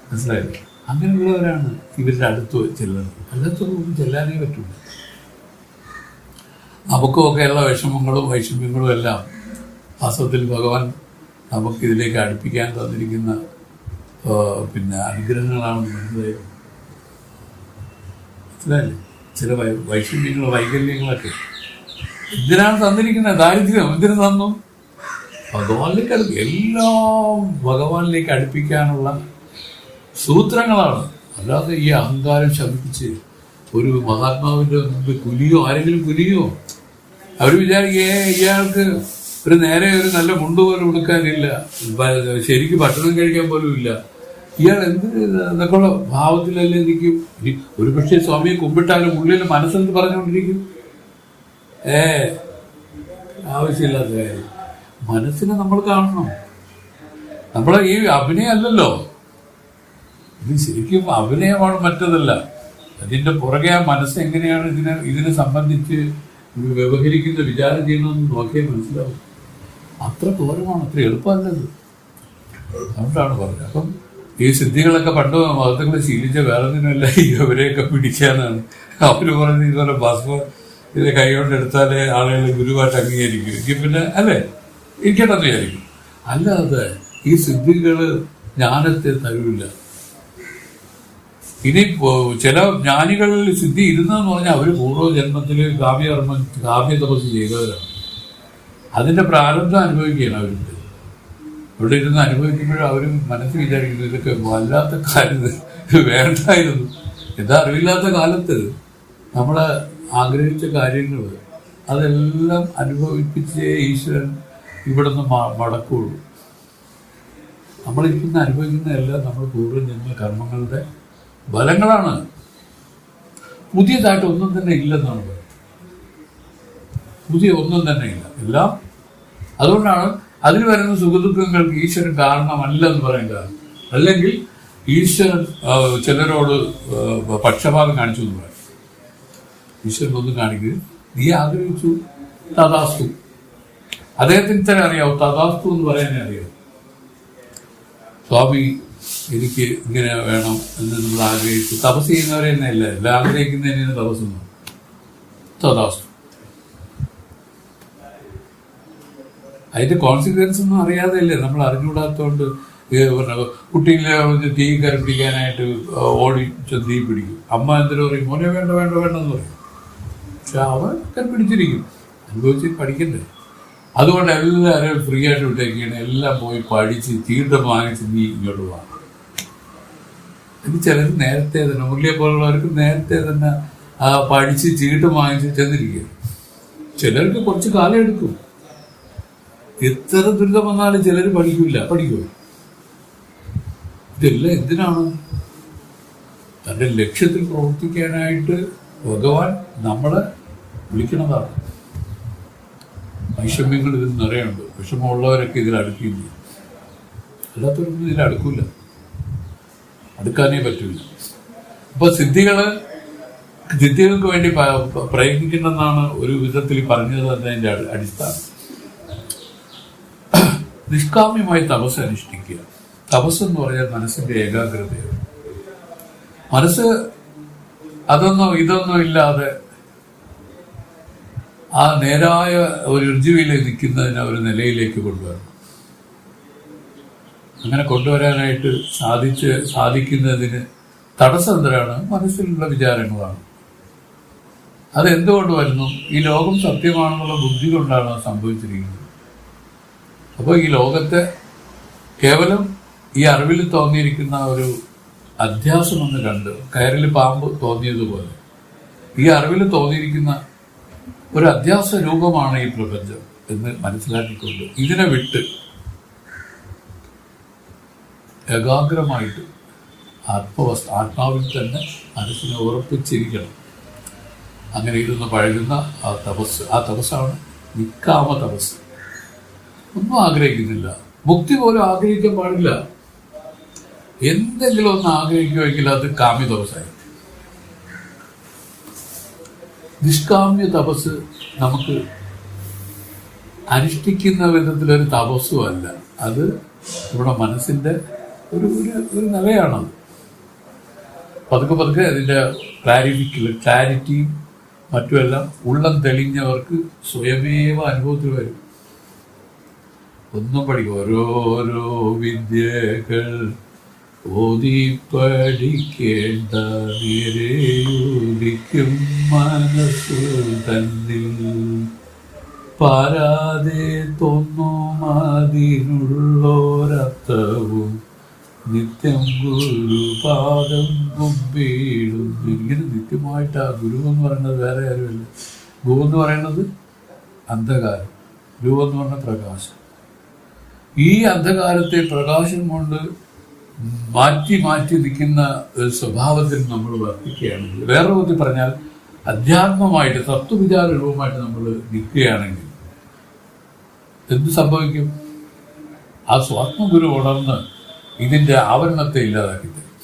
മനസ്സിലായില്ലേ? അങ്ങനെയുള്ളവരാണ് ഇവരുടെ അടുത്ത് ചെല്ലുന്നത്. അല്ലാത്തൊന്നും ചെല്ലാനേ പറ്റില്ല. നമുക്കുമൊക്കെയുള്ള വിഷമങ്ങളും വൈഷമ്യങ്ങളും എല്ലാം വാസ്തവത്തിൽ ഭഗവാൻ നമുക്കിതിലേക്ക് അടുപ്പിക്കാൻ തന്നിരിക്കുന്ന അനുഗ്രഹങ്ങളാണ്. മനസ്സിലായില്ലേ? ചില വൈഷമ്യങ്ങളും വൈകല്യങ്ങളൊക്കെ എന്തിനാണ് തന്നിരിക്കുന്നത്? ദാരിദ്ര്യം എന്തിനു തന്നു? ഭഗവാനിലേക്ക് എല്ലാം ഭഗവാനിലേക്ക് അടുപ്പിക്കാനുള്ള സൂത്രങ്ങളാണ്. അല്ലാതെ ഈ അഹങ്കാരം ശമിപ്പിച്ച് ഒരു മഹാത്മാവിന്റെ മുമ്പ് കുനിയോ? ആരെങ്കിലും കുനിയോ? അവർ വിചാരിക്കേ ഇയാൾക്ക് ഒരു നേരെ ഒരു നല്ല മുണ്ട് പോലും കൊടുക്കാനില്ല, ശരിക്കും ഭക്ഷണം കഴിക്കാൻ പോലും ഇല്ല, ഇയാൾ എന്നൊക്കെയുള്ള ഭാവത്തിലല്ലേ നിൽക്കും. ഇനി ഒരു പക്ഷേ സ്വാമിയെ കുമ്പിട്ടാലും ഉള്ളിൽ മനസ്സെന്ന് പറഞ്ഞുകൊണ്ടിരിക്കും. ആവശ്യമില്ലാത്ത കാര്യം. മനസ്സിനെ നമ്മൾ കാണണം. നമ്മളെ ഈ അഭിനയം അല്ലല്ലോ ഇത്, ശരിക്കും അഭിനയമാണ്, മറ്റതല്ല. അതിന്റെ പുറകെ ആ മനസ്സ് എങ്ങനെയാണ് ഇതിനെ സംബന്ധിച്ച് വ്യവഹരിക്കുന്ന വിചാരം ചെയ്യണമെന്ന് നോക്കിയാൽ മനസ്സിലാവും. അത്ര ഘോരമാണ്, അത്ര എളുപ്പമല്ലത്. അതുകൊണ്ടാണ് പറഞ്ഞത്. അപ്പം ഈ സിദ്ധികളൊക്കെ പണ്ട് മതങ്ങളെ ശീലിച്ച വേറെ ഒന്നിനുമല്ല, ഇവരെയൊക്കെ പിടിക്കാനാണ്. അവര് പറഞ്ഞ് ഇതുപോലെ ഭസ്മം ഇത് കൈകൊണ്ട് എടുത്താലേ ആളുകൾ ഗുരുവായിട്ട് അംഗീകരിക്കും. എനിക്ക് പിന്നെ അല്ലേ ഇരിക്കട്ടെന്ന് വിചാരിക്കും. അല്ലാതെ ഈ സിദ്ധികള് ജ്ഞാനത്തെ തരൂല്ല. ഇനി ചില ജ്ഞാനികളിൽ സിദ്ധി ഇരുന്നെന്ന് പറഞ്ഞാൽ അവര് പൂർവ്വജന്മത്തില് കാമ്യ തപസ് ചെയ്തവരാണ്. അതിന്റെ പ്രാരബ്ധം അനുഭവിക്കുകയാണ് അവരുടെ. ഇവിടെ ഇരുന്ന് അനുഭവിക്കുമ്പോഴും അവരും മനസ്സിൽ വിചാരിക്കുന്നത് ഇതൊക്കെ വല്ലാത്ത കാര്യം, വേണ്ടായിരുന്നു. എന്താ അറിവില്ലാത്ത കാലത്ത് നമ്മളെ ആഗ്രഹിച്ച കാര്യങ്ങൾ അതെല്ലാം അനുഭവിപ്പിച്ചേ ഈശ്വരൻ ഇവിടെ നിന്ന് മടക്കുള്ളൂ. നമ്മളിരിക്കുന്ന അനുഭവിക്കുന്നതെല്ലാം നമ്മൾ പൂർവ്വജന്മ കർമ്മങ്ങളുടെ ഫലങ്ങളാണ്. പുതിയതായിട്ട് ഒന്നും തന്നെ ഇല്ലെന്നാണ് പറയുന്നത്. പുതിയ ഒന്നും തന്നെ ഇല്ല, എല്ലാം. അതുകൊണ്ടാണ് അതിന് വരുന്ന സുഖദുഃഖങ്ങൾക്ക് ഈശ്വരൻ കാരണമല്ലെന്ന് പറയാൻ കാരണം. അല്ലെങ്കിൽ ഈശ്വരൻ ചിലരോട് പക്ഷപാതം കാണിച്ചു എന്ന് പറയും. ഈശ്വരൻ ഒന്നും കാണിക്കുക, നീ ആഗ്രഹിച്ചു തഥാസ്തു. അദ്ദേഹത്തിന് തന്നെ അറിയാവും തഥാസ്തു എന്ന് പറയാനേ അറിയാവും. സ്വാമി എനിക്ക് ഇങ്ങനെ വേണം എന്ന് നമ്മൾ ആഗ്രഹിച്ചു. തപസ് ചെയ്യുന്നവരെ തന്നെ അല്ല, എല്ലാം ആഗ്രഹിക്കുന്നതിന് തപസ്സൊന്നും. തഥാസ്തു. അതിന്റെ കോൺസിക്വൻസ് ഒന്നും അറിയാതെയല്ലേ, നമ്മൾ അറിഞ്ഞുകൂടാത്തോണ്ട് കുട്ടികളെ തീ കരപ്പിടിക്കാനായിട്ട് ഓടി തീ പിടിക്കും. അമ്മ എന്തിനു പറയും, മോനെ വേണ്ട വേണ്ട വേണ്ടെന്ന് പറയും. പക്ഷെ അവൻ കരപ്പിടിച്ചിരിക്കും, അനുഭവിച്ച് പഠിക്കണ്ടേ. അതുകൊണ്ട് എല്ലാവരും ഫ്രീ ആയിട്ട് വിട്ടേക്കാണ്. എല്ലാം പോയി പഠിച്ച് തീട്ടം വാങ്ങിച്ച് നീ ഇങ്ങോട്ട് പോകാം. ഇത് ചിലർ നേരത്തെ തന്നെ, മുരളിയെ പോലുള്ളവർക്ക് നേരത്തെ തന്നെ പഠിച്ച് ചീട്ടം വാങ്ങിച്ച് ചെന്നിരിക്കുക. ചിലർക്ക് കുറച്ച് കാലം എടുക്കും. എത്ര ദുരിതം വന്നാലും ചിലർ പഠിക്കുമോ? ഇതെല്ലാം എന്തിനാണ്? തന്റെ ലക്ഷ്യത്തിൽ പ്രവർത്തിക്കാനായിട്ട് ഭഗവാൻ നമ്മളെ വിളിക്കണതാണ്. വൈഷമ്യങ്ങൾ ഇതിൽ നിറയുണ്ട്. വിഷമമുള്ളവരൊക്കെ ഇതിൽ അടുക്കില്ല, അല്ലാത്തവരൊന്നും ഇതിൽ അടുക്കില്ല, അടുക്കാനേ പറ്റില്ല. അപ്പൊ സിദ്ധികൾക്ക് വേണ്ടി പ്രയത്നിക്കണമെന്നാണ് ഒരു വിധത്തിൽ പറഞ്ഞത് തന്നെ അതിന്റെ അടിസ്ഥാനം. നിഷ്കാമ്യമായി തപസ് അനുഷ്ഠിക്കുക. തപസ് എന്ന് പറഞ്ഞാൽ മനസ്സിന്റെ ഏകാഗ്രതയാണ്. മനസ്സ് ഇതൊന്നും ഇല്ലാതെ ആ നേരായ ഒരു ഋജുവിൽ നിൽക്കുന്നതിന് ഒരു നിലയിലേക്ക് കൊണ്ടുവരണം. അങ്ങനെ കൊണ്ടുവരാനായിട്ട് സാധിക്കുന്നതിന് തടസ്സം എന്തിനാണ്? മനസ്സിലുള്ള വിചാരങ്ങളാണ്. അതെന്തുകൊണ്ട് വരുന്നു? ഈ ലോകം സത്യമാണെന്നുള്ള ബുദ്ധി കൊണ്ടാണ് അത് സംഭവിച്ചിരിക്കുന്നത്. അപ്പോൾ ഈ ലോകത്തെ കേവലം ഈ അറിവിൽ തോന്നിയിരിക്കുന്ന ഒരു അധ്യാസം എന്ന് കണ്ട്, കയറിൽ പാമ്പ് തോന്നിയതുപോലെ ഈ അറിവിൽ തോന്നിയിരിക്കുന്ന ഒരു അധ്യാസ രൂപമാണ് ഈ പ്രപഞ്ചം എന്ന് മനസ്സിലാക്കിക്കൊണ്ട് ഇതിനെ വിട്ട് ഏകാഗ്രമായിട്ട് ആത്മാവിൽ തന്നെ മനസ്സിനെ ഉറപ്പിച്ചിരിക്കണം. അങ്ങനെ ഇരുന്ന് പഴകുന്ന ആ തപസ്സാണ് നിക്കാമ തപസ്. ഒന്നും ആഗ്രഹിക്കുന്നില്ല, മുക്തി പോലും ആഗ്രഹിക്കാൻ പാടില്ല. എന്തെങ്കിലും ഒന്ന് ആഗ്രഹിക്കുമെങ്കിൽ അത് കാമ്യ തപസ്സായി. നിഷ്കാമ്യ തപസ് നമുക്ക് അനുഷ്ഠിക്കുന്ന വിധത്തിലൊരു തപസ്സും അല്ല, അത് നമ്മുടെ മനസ്സിന്റെ ഒരു നിലയാണത്. പതുക്കെ അതിന്റെ ക്ലാരിറ്റിയും മറ്റുമെല്ലാം ഉള്ളം തെളിഞ്ഞവർക്ക് സ്വയമേവ അനുഭവത്തിൽ വരും. ഒന്നും പഠിക്കും, ഓരോരോ വിദ്യകൾ ഓതി പഠിക്കേണ്ട നിരയുദിക്കും മനസ്സു തന്നിൽ പാരാതെ തോന്നും അതിനുള്ളോരർത്ഥവും നിത്യം ഗുരുപാദം കുമ്പിടുന്നു. ഇങ്ങനെ നിത്യമായിട്ട് ആ ഗുരു എന്ന് പറയുന്നത് വേറെ ആരുമല്ല. ഗുരു എന്ന് പറയുന്നത് അന്ധകാരം, ഗുരു എന്ന് പറഞ്ഞ പ്രകാശം. ഈ അന്ധകാരത്തെ പ്രകാശം കൊണ്ട് മാറ്റി മാറ്റി നിൽക്കുന്ന ഒരു സ്വഭാവത്തിൽ നമ്മൾ വർത്തിക്കുകയാണെങ്കിൽ, വേറെ വിധത്തിൽ പറഞ്ഞാൽ അധ്യാത്മമായിട്ട് തത്വവിചാര രൂപമായിട്ട് നമ്മൾ നിൽക്കുകയാണെങ്കിൽ എന്ത് സംഭവിക്കും? ആ സ്വാത്മഗുരു ഉണർന്ന് ഇതിൻ്റെ ആവരണത്തെ ഇല്ലാതാക്കി തരും.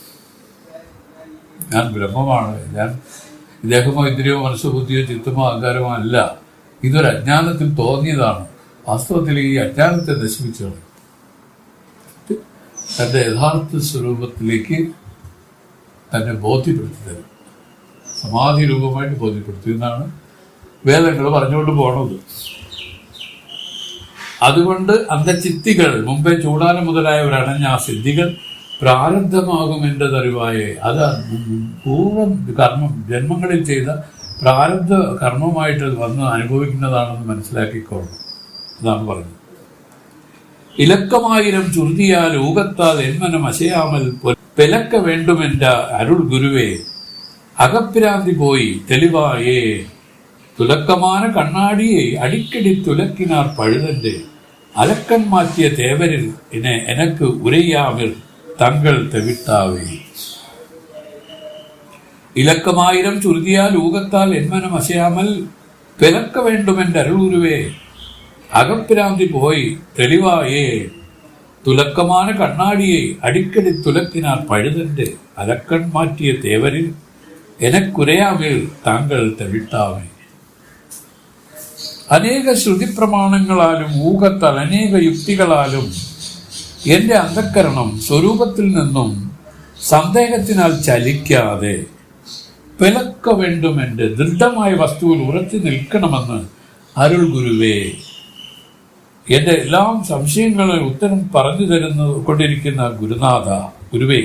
ഞാൻ ബ്രഹ്മമാണ്, ഞാൻ ദേഹമോ ഇന്ദ്രിയോ മനസ്സോ ബുദ്ധിയോ ചിത്തമോ അഹങ്കാരമോ അല്ല, ഇതൊരു അജ്ഞാനത്തിൽ തോന്നിയതാണ്. വാസ്തവത്തിൽ ഈ അജ്ഞാനത്തെ നശിപ്പിച്ചത് തൻ്റെ യഥാർത്ഥ സ്വരൂപത്തിലേക്ക് തന്നെ ബോധ്യപ്പെടുത്തി തരും. സമാധി രൂപമായിട്ട് ബോധ്യപ്പെടുത്തി എന്നാണ് വേദങ്ങൾ പറഞ്ഞുകൊണ്ട് പോണത്. അതുകൊണ്ട് അന്ധചിത്തികൾ മുമ്പേ ചൂടാനം മുതലായവരണഞ്ഞ ആ സിദ്ധികൾ പ്രാരബ്ധമാകും എൻ്റെ തരുവായെ. അത് പൂർവ്വം കർമ്മം, ജന്മങ്ങളിൽ ചെയ്ത പ്രാരബ്ധ കർമ്മമായിട്ട് വന്ന് അനുഭവിക്കുന്നതാണെന്ന് മനസ്സിലാക്കിക്കോളണം. അതാണ് പറഞ്ഞത്. ഇലക്കമായിരം ചുരുതിയാൽ ഊകത്താൽ എന്മനം അശയാമൽ പെലക്ക വേണ്ടുമെൻ്റെ അരുൾ ഗുരുവേ. അകപ്പിരാന്തി പോയി തെളിവായേ. തുലക്കமான കണ്ണാടിയെ അടിക്കടി തുലക്കിനാർ പഴുതന്റെ. അലക്കൻ മാറ്റിയ തേവരിൽ എനക്ക് ഉരയ്യാമിൽ തങ്ങൾ തെവിട്ടാവേ. ഇലക്കമായിരം ചുരുതിയാൽ ഊകത്താൽ എന്മനം അശയാമൽ പെലക്ക വേണ്ടുമെൻ്റെ അരുൾ ഗുരുവേ. അകപ്പിരാന്തി പോയി തെളിവായേ. തുലക്കமான കണ്ണാടിയെ അടിക്കടി തുലക്കിനാർ പഴുതന്റെ. അലക്കൻ മാറ്റിയ തേവരിൽ എനക്കുരയാമിൽ താങ്കൾ തെവിട്ടാവേ. അനേക ശ്രുതിപ്രമാണങ്ങളാലും ഊഹത്താൽ അനേക യുക്തികളാലും എൻ്റെ അന്ധക്കരണം സ്വരൂപത്തിൽ നിന്നും സന്ദേഹത്തിനാൽ ചലിക്കാതെ പെലക്ക വേണ്ടും എൻ്റെ ദൃഢമായ വസ്തുവിൽ ഉറച്ചു നിൽക്കണമെന്ന് അരുൾ ഗുരുവേ. എൻ്റെ എല്ലാം സംശയങ്ങളെ ഉത്തരം പറഞ്ഞു കൊണ്ടിരിക്കുന്ന ഗുരുനാഥ, ഗുരുവേ,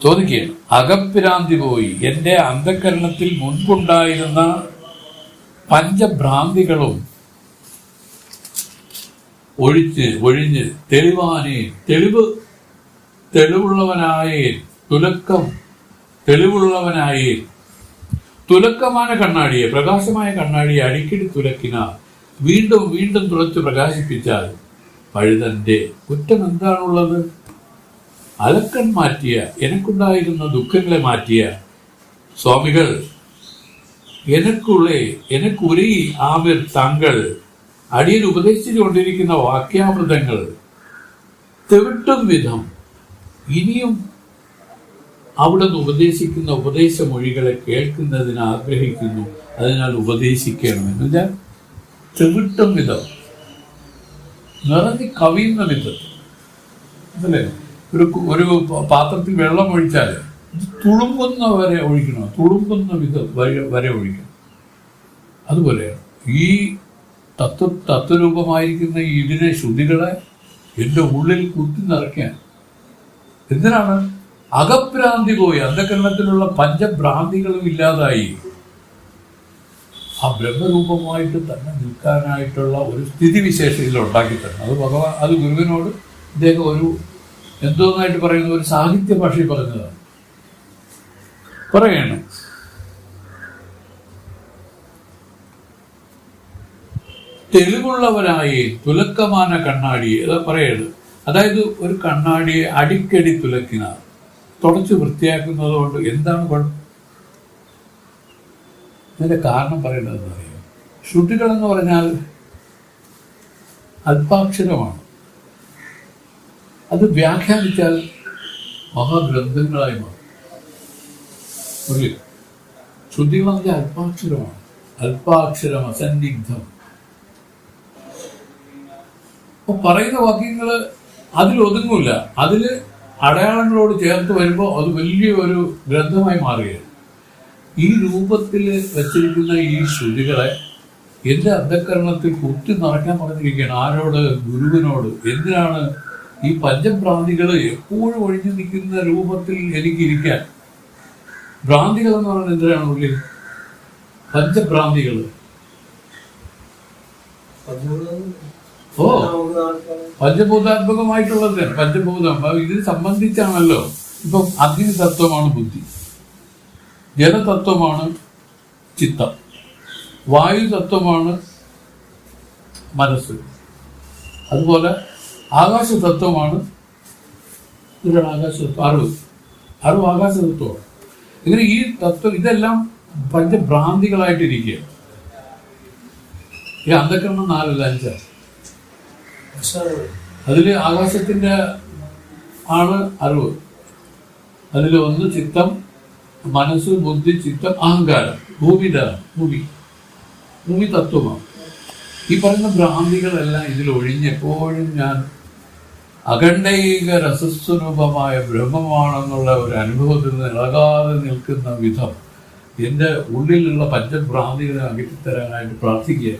ചോദിക്കുകയാണ്. അകപ്പിരാന്തി പോയി എൻ്റെ അന്ധക്കരണത്തിൽ മുൻപുണ്ടായിരുന്ന പഞ്ചഭ്രാന്തികളും ഒഴിഞ്ഞ് തെളിവാനേ, തെളിവുള്ളവനായേ, തെളിവുള്ളവനായേ. തുലക്കமான കണ്ണാടിയെ, പ്രകാശമായ കണ്ണാടിയെ അടിക്കടി തുലക്കിന വീണ്ടും വീണ്ടും തുളച്ച് പ്രകാശിപ്പിച്ചാൽ പഴുതന്റെ. കുറ്റം എന്താണുള്ളത്? അലക്കൻ മാറ്റിയ, എനക്കുണ്ടായിരുന്ന ദുഃഖങ്ങളെ മാറ്റിയ സ്വാമികൾ എനക്കുരൈ ആമിർ താങ്കൾ അടിയൻ ഉപദേശിച്ചുകൊണ്ടിരിക്കുന്ന വാക്യാമൃതങ്ങൾ തെവിട്ടും വിധം ഇനിയും അവിടുന്ന് ഉപദേശിക്കുന്ന ഉപദേശമൊഴികളെ കേൾക്കുന്നതിന് ആഗ്രഹിക്കുന്നു. അതിനാൽ ഉപദേശിക്കണം എന്ന് വെച്ചാൽ തെവിട്ടും വിധം, നിറഞ്ഞ് കവിയുന്ന വിധത്തിൽ. അതല്ലേ, ഒരു പാത്രത്തിൽ വെള്ളം ഒഴിച്ചാൽ തുളുമ്പുന്ന വരെ ഒഴിക്കണം, തുളുമ്പുന്ന വിധം വരെ ഒഴിക്കണം. അതുപോലെയാണ് ഈ തത്വരൂപമായിരിക്കുന്ന ഇതിനെ ശ്രുതികളെ എൻ്റെ ഉള്ളിൽ കുത്തി നിറയ്ക്കാൻ. എന്തിനാണ്? അകഭ്രാന്തി പോയി, അന്ധകരണത്തിലുള്ള പഞ്ചഭ്രാന്തികളും ഇല്ലാതായി ആ ബ്രഹ്മരൂപമായിട്ട് തന്നെ നിൽക്കാനായിട്ടുള്ള ഒരു സ്ഥിതിവിശേഷം ഇതിൽ ഉണ്ടാക്കി തരണം. അത് ഭഗവാൻ, അത് ഗുരുവിനോട് ഇദ്ദേഹം ഒരു എന്തോന്നായിട്ട് പറയുന്ന ഒരു സാഹിത്യ ഭാഷയിൽ പറഞ്ഞതാണ്. പറയണം, തെളിവുള്ളവനായി തുലക്കமான കണ്ണാടിയെ പറയരുത്. അതായത് ഒരു കണ്ണാടിയെ അടിക്കടി തുലക്കിന, തുടച്ച് വൃത്തിയാക്കുന്നത് കൊണ്ട് എന്താണ് കുഴപ്പം? ഇതിന്റെ കാരണം പറയേണ്ടതെന്ന് അറിയാം. ശ്രുതികൾ എന്ന് പറഞ്ഞാൽ അല്പാക്ഷരമാണ്. അത് വ്യാഖ്യാനിച്ചാൽ മഹാഗ്രന്ഥങ്ങളായി മാറും. ശ്രുതികൾ എന്ന് പറഞ്ഞാൽ അല്പാക്ഷരമാണ്. അല്പാക്ഷരം, അസന്നിഗ്ധം. അപ്പൊ പറയുന്ന വാക്യങ്ങൾ അതിലൊതുങ്ങില്ല. അതില് അടയാളങ്ങളോട് ചേർത്ത് വരുമ്പോൾ അത് വലിയൊരു ഗ്രന്ഥമായി മാറുകയാണ്. ഈ രൂപത്തിൽ വച്ചിരിക്കുന്ന ഈ ശ്രുതികളെ എൻ്റെ അന്ധകരണത്തിൽ കുത്തി നിറയ്ക്കാൻ പറഞ്ഞിരിക്കുകയാണ്. ആരോട്? ഗുരുവിനോട്. എന്തിനാണ്? ഈ പഞ്ചഭ്രാന്തികൾ എപ്പോഴും ഒഴിഞ്ഞു നിൽക്കുന്ന രൂപത്തിൽ എനിക്കിരിക്കാൻ. ഭ്രാന്തികൾ എന്ന് പറയുന്നത് എന്തിനാണ്? ഉള്ളിൽ പഞ്ചഭ്രാന്തികൾ. ഓ, പഞ്ചഭൂതാത്മകമായിട്ടുള്ളത് പഞ്ചഭൂതം. ഇതിനെ സംബന്ധിച്ചാണല്ലോ. ഇപ്പം അഗ്നി തത്വമാണ് ബുദ്ധി, ജലതത്വമാണ് ചിത്തം, വായു തത്വമാണ് മനസ്സ്, അതുപോലെ ആകാശ തത്വമാണ് ആകാശതത്വം, അറിവ് ആകാശതത്വമാണ്. ഇങ്ങനെ ഈ തത്വം ഇതെല്ലാം പഞ്ചഭ്രാന്തികളായിട്ടിരിക്കുക. ഈ അന്ധകരണം 4 5. അതില് ആകാശത്തിന്റെ ആണ് അറിവ്. അതിൽ ഒന്ന് ചിത്തം, മനസ്സ്, ബുദ്ധി, ചിത്തം, അഹങ്കാരം. ഭൂമി തത്വമാണ്. ഈ പറയുന്ന ഭ്രാന്തികളെല്ലാം ഇതിൽ ഒഴിഞ്ഞെപ്പോഴും ഞാൻ അഖണ്ഡൈക രസസ്വരൂപമായ ബ്രഹ്മമാണെന്നുള്ള ഒരു അനുഭവത്തിൽ നിന്ന് ഇളകാതെ നിൽക്കുന്ന വിധം എൻ്റെ ഉള്ളിലുള്ള പഞ്ചഭ്രാന്തികളെ അകറ്റിത്തരാനായിട്ട് പ്രാർത്ഥിക്കുക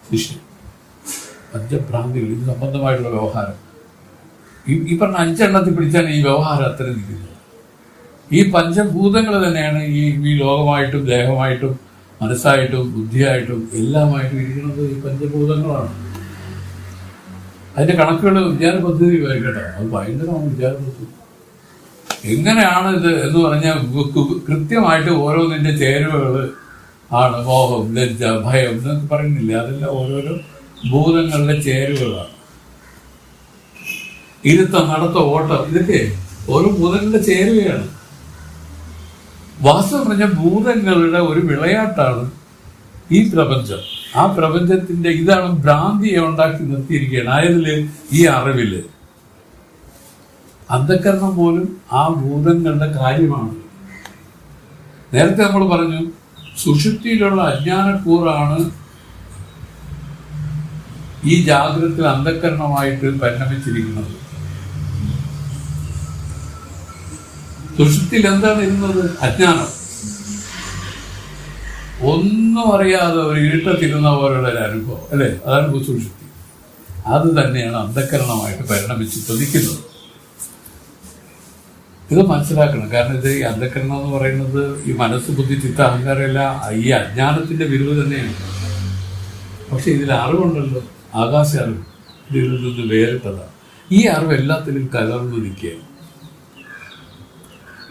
ശിഷ്യൻ. പഞ്ചഭ്രാന്തികൾ, ഇത് സംബന്ധമായിട്ടുള്ള വ്യവഹാരം ഈ പറഞ്ഞ 5 എണ്ണത്തിൽ പിടിച്ചാണ് ഈ വ്യവഹാരം അത്ര നിൽക്കുന്നത്. ഈ പഞ്ചഭൂതങ്ങൾ തന്നെയാണ് ഈ ലോകമായിട്ടും ദേഹമായിട്ടും മനസ്സായിട്ടും ബുദ്ധിയായിട്ടും എല്ലാമായിട്ടും ഇരിക്കുന്നത് ഈ പഞ്ചഭൂതങ്ങളാണ്. അതിന്റെ കണക്കുകൾ വിചാര പദ്ധതി വരക്കട്ടെ, അത് ഭയങ്കരമാണ് വിചാര പദ്ധതി. എങ്ങനെയാണ് ഇത് എന്ന് പറഞ്ഞാൽ കൃത്യമായിട്ട് ഓരോന്നിന്റെ ചേരുവകൾ ആണ്. മോഹം, ലജ്ജ, ഭയം എന്നൊക്കെ പറയുന്നില്ല, അതെല്ലാം ഓരോരോ ഭൂതങ്ങളുടെ ചേരുവകളാണ്. ഇരുത്തം, നടത്തം, ഓട്ടം, ഇതൊക്കെ ഓരോ ഭൂതങ്ങളുടെ ചേരുവയാണ്. വാസ്തവം പറഞ്ഞ ഭൂതങ്ങളുടെ ഒരു വിളയാട്ടാണ് ഈ പ്രപഞ്ചം. ആ പ്രപഞ്ചത്തിന്റെ ഇതാണ് ഭ്രാന്തിയെ ഉണ്ടാക്കി നിർത്തിയിരിക്കുകയാണ്. ആയതില് ഈ അറിവില് അന്ധകരണം പോലും ആ ഭൂതങ്ങളുടെ കാര്യമാണ്. നേരത്തെ നമ്മൾ പറഞ്ഞു സുഷുപ്തിയിലുള്ള അജ്ഞാനക്കൂറാണ് ഈ ജാഗ്രതത്തിൽ അന്ധകരണമായിട്ട് പരിണമിച്ചിരിക്കുന്നത്. സുഷുപ്തിയിൽ എന്താണ് ഇരുന്നത്? അജ്ഞാനം. ഒന്നും അറിയാതെ ഒരു ഇരുട്ടത്തിരുന്ന പോലുള്ള ഒരു അനുഭവം അല്ലെ, അതാണ് സുഷുപ്തി. അത് തന്നെയാണ് അന്ധകരണമായിട്ട് പരിണമിച്ചിട്ട് നിൽക്കുന്നത്. ഇത് മനസ്സിലാക്കണം. കാരണം ഇത് ഈ അന്ധകരണം എന്ന് പറയുന്നത് ഈ മനസ്സ്, ബുദ്ധി, ചിത്ത, അഹങ്കാരം എല്ലാം ഈ അജ്ഞാനത്തിന്റെ വിരുവ് തന്നെയാണ്. പക്ഷെ ഇതിൽ അറിവുണ്ടല്ലോ, ആകാശ അറിവ്, ഇതിൽ നിന്ന് വേറിട്ടതാണ്. ഈ അറിവ് എല്ലാത്തിലും കലർന്നു നിൽക്കുകയാണ്.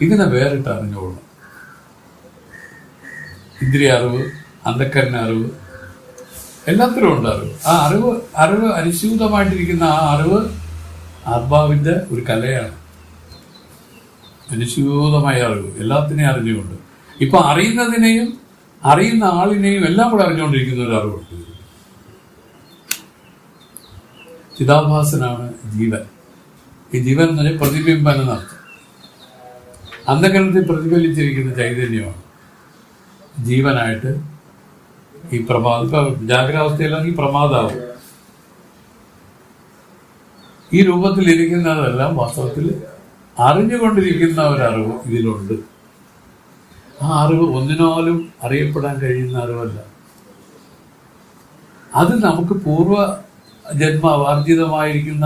ഇതിനെ വേറിട്ട് അറിഞ്ഞോളണം. ഇന്ദ്രിയ അറിവ്, അന്ധകരണ അറിവ്, എല്ലാത്തിലും ഉണ്ട് അറിവ്. ആ അറിവ് അനുസ്യൂതമായിട്ടിരിക്കുന്ന ആ അറിവ് ആത്മാവിന്റെ ഒരു കലയാണ്. അനുസ്യൂതമായ അറിവ് എല്ലാത്തിനെയും അറിഞ്ഞുകൊണ്ട് ഇപ്പൊ അറിയുന്നതിനെയും അറിയുന്ന ആളിനെയും എല്ലാം കൂടെ അറിഞ്ഞുകൊണ്ടിരിക്കുന്ന ഒരു അറിവുണ്ട്. ചിതാഭാസനാണ് ജീവൻ. ഈ ജീവൻ എന്ന് പറഞ്ഞാൽ പ്രതിബിംബൻ എന്നർത്ഥം. അന്ധകരണത്തിൽ പ്രതിഫലിച്ചിരിക്കുന്ന ചൈതന്യമാണ് ജീവനായിട്ട് ഈ പ്രമാദം. ഇപ്പൊ ജാഗ്രാവസ്ഥയിലാണെങ്കിൽ പ്രമാദാവും. ഈ രൂപത്തിൽ ഇരിക്കുന്നതെല്ലാം വാസ്തവത്തിൽ അറിഞ്ഞുകൊണ്ടിരിക്കുന്ന ഒരറിവ് ഇതിലുണ്ട്. ആ അറിവ് ഒന്നിനാലും അറിയപ്പെടാൻ കഴിയുന്ന അറിവല്ല. അത് നമുക്ക് പൂർവ ജന്മാർജിതമായിരിക്കുന്ന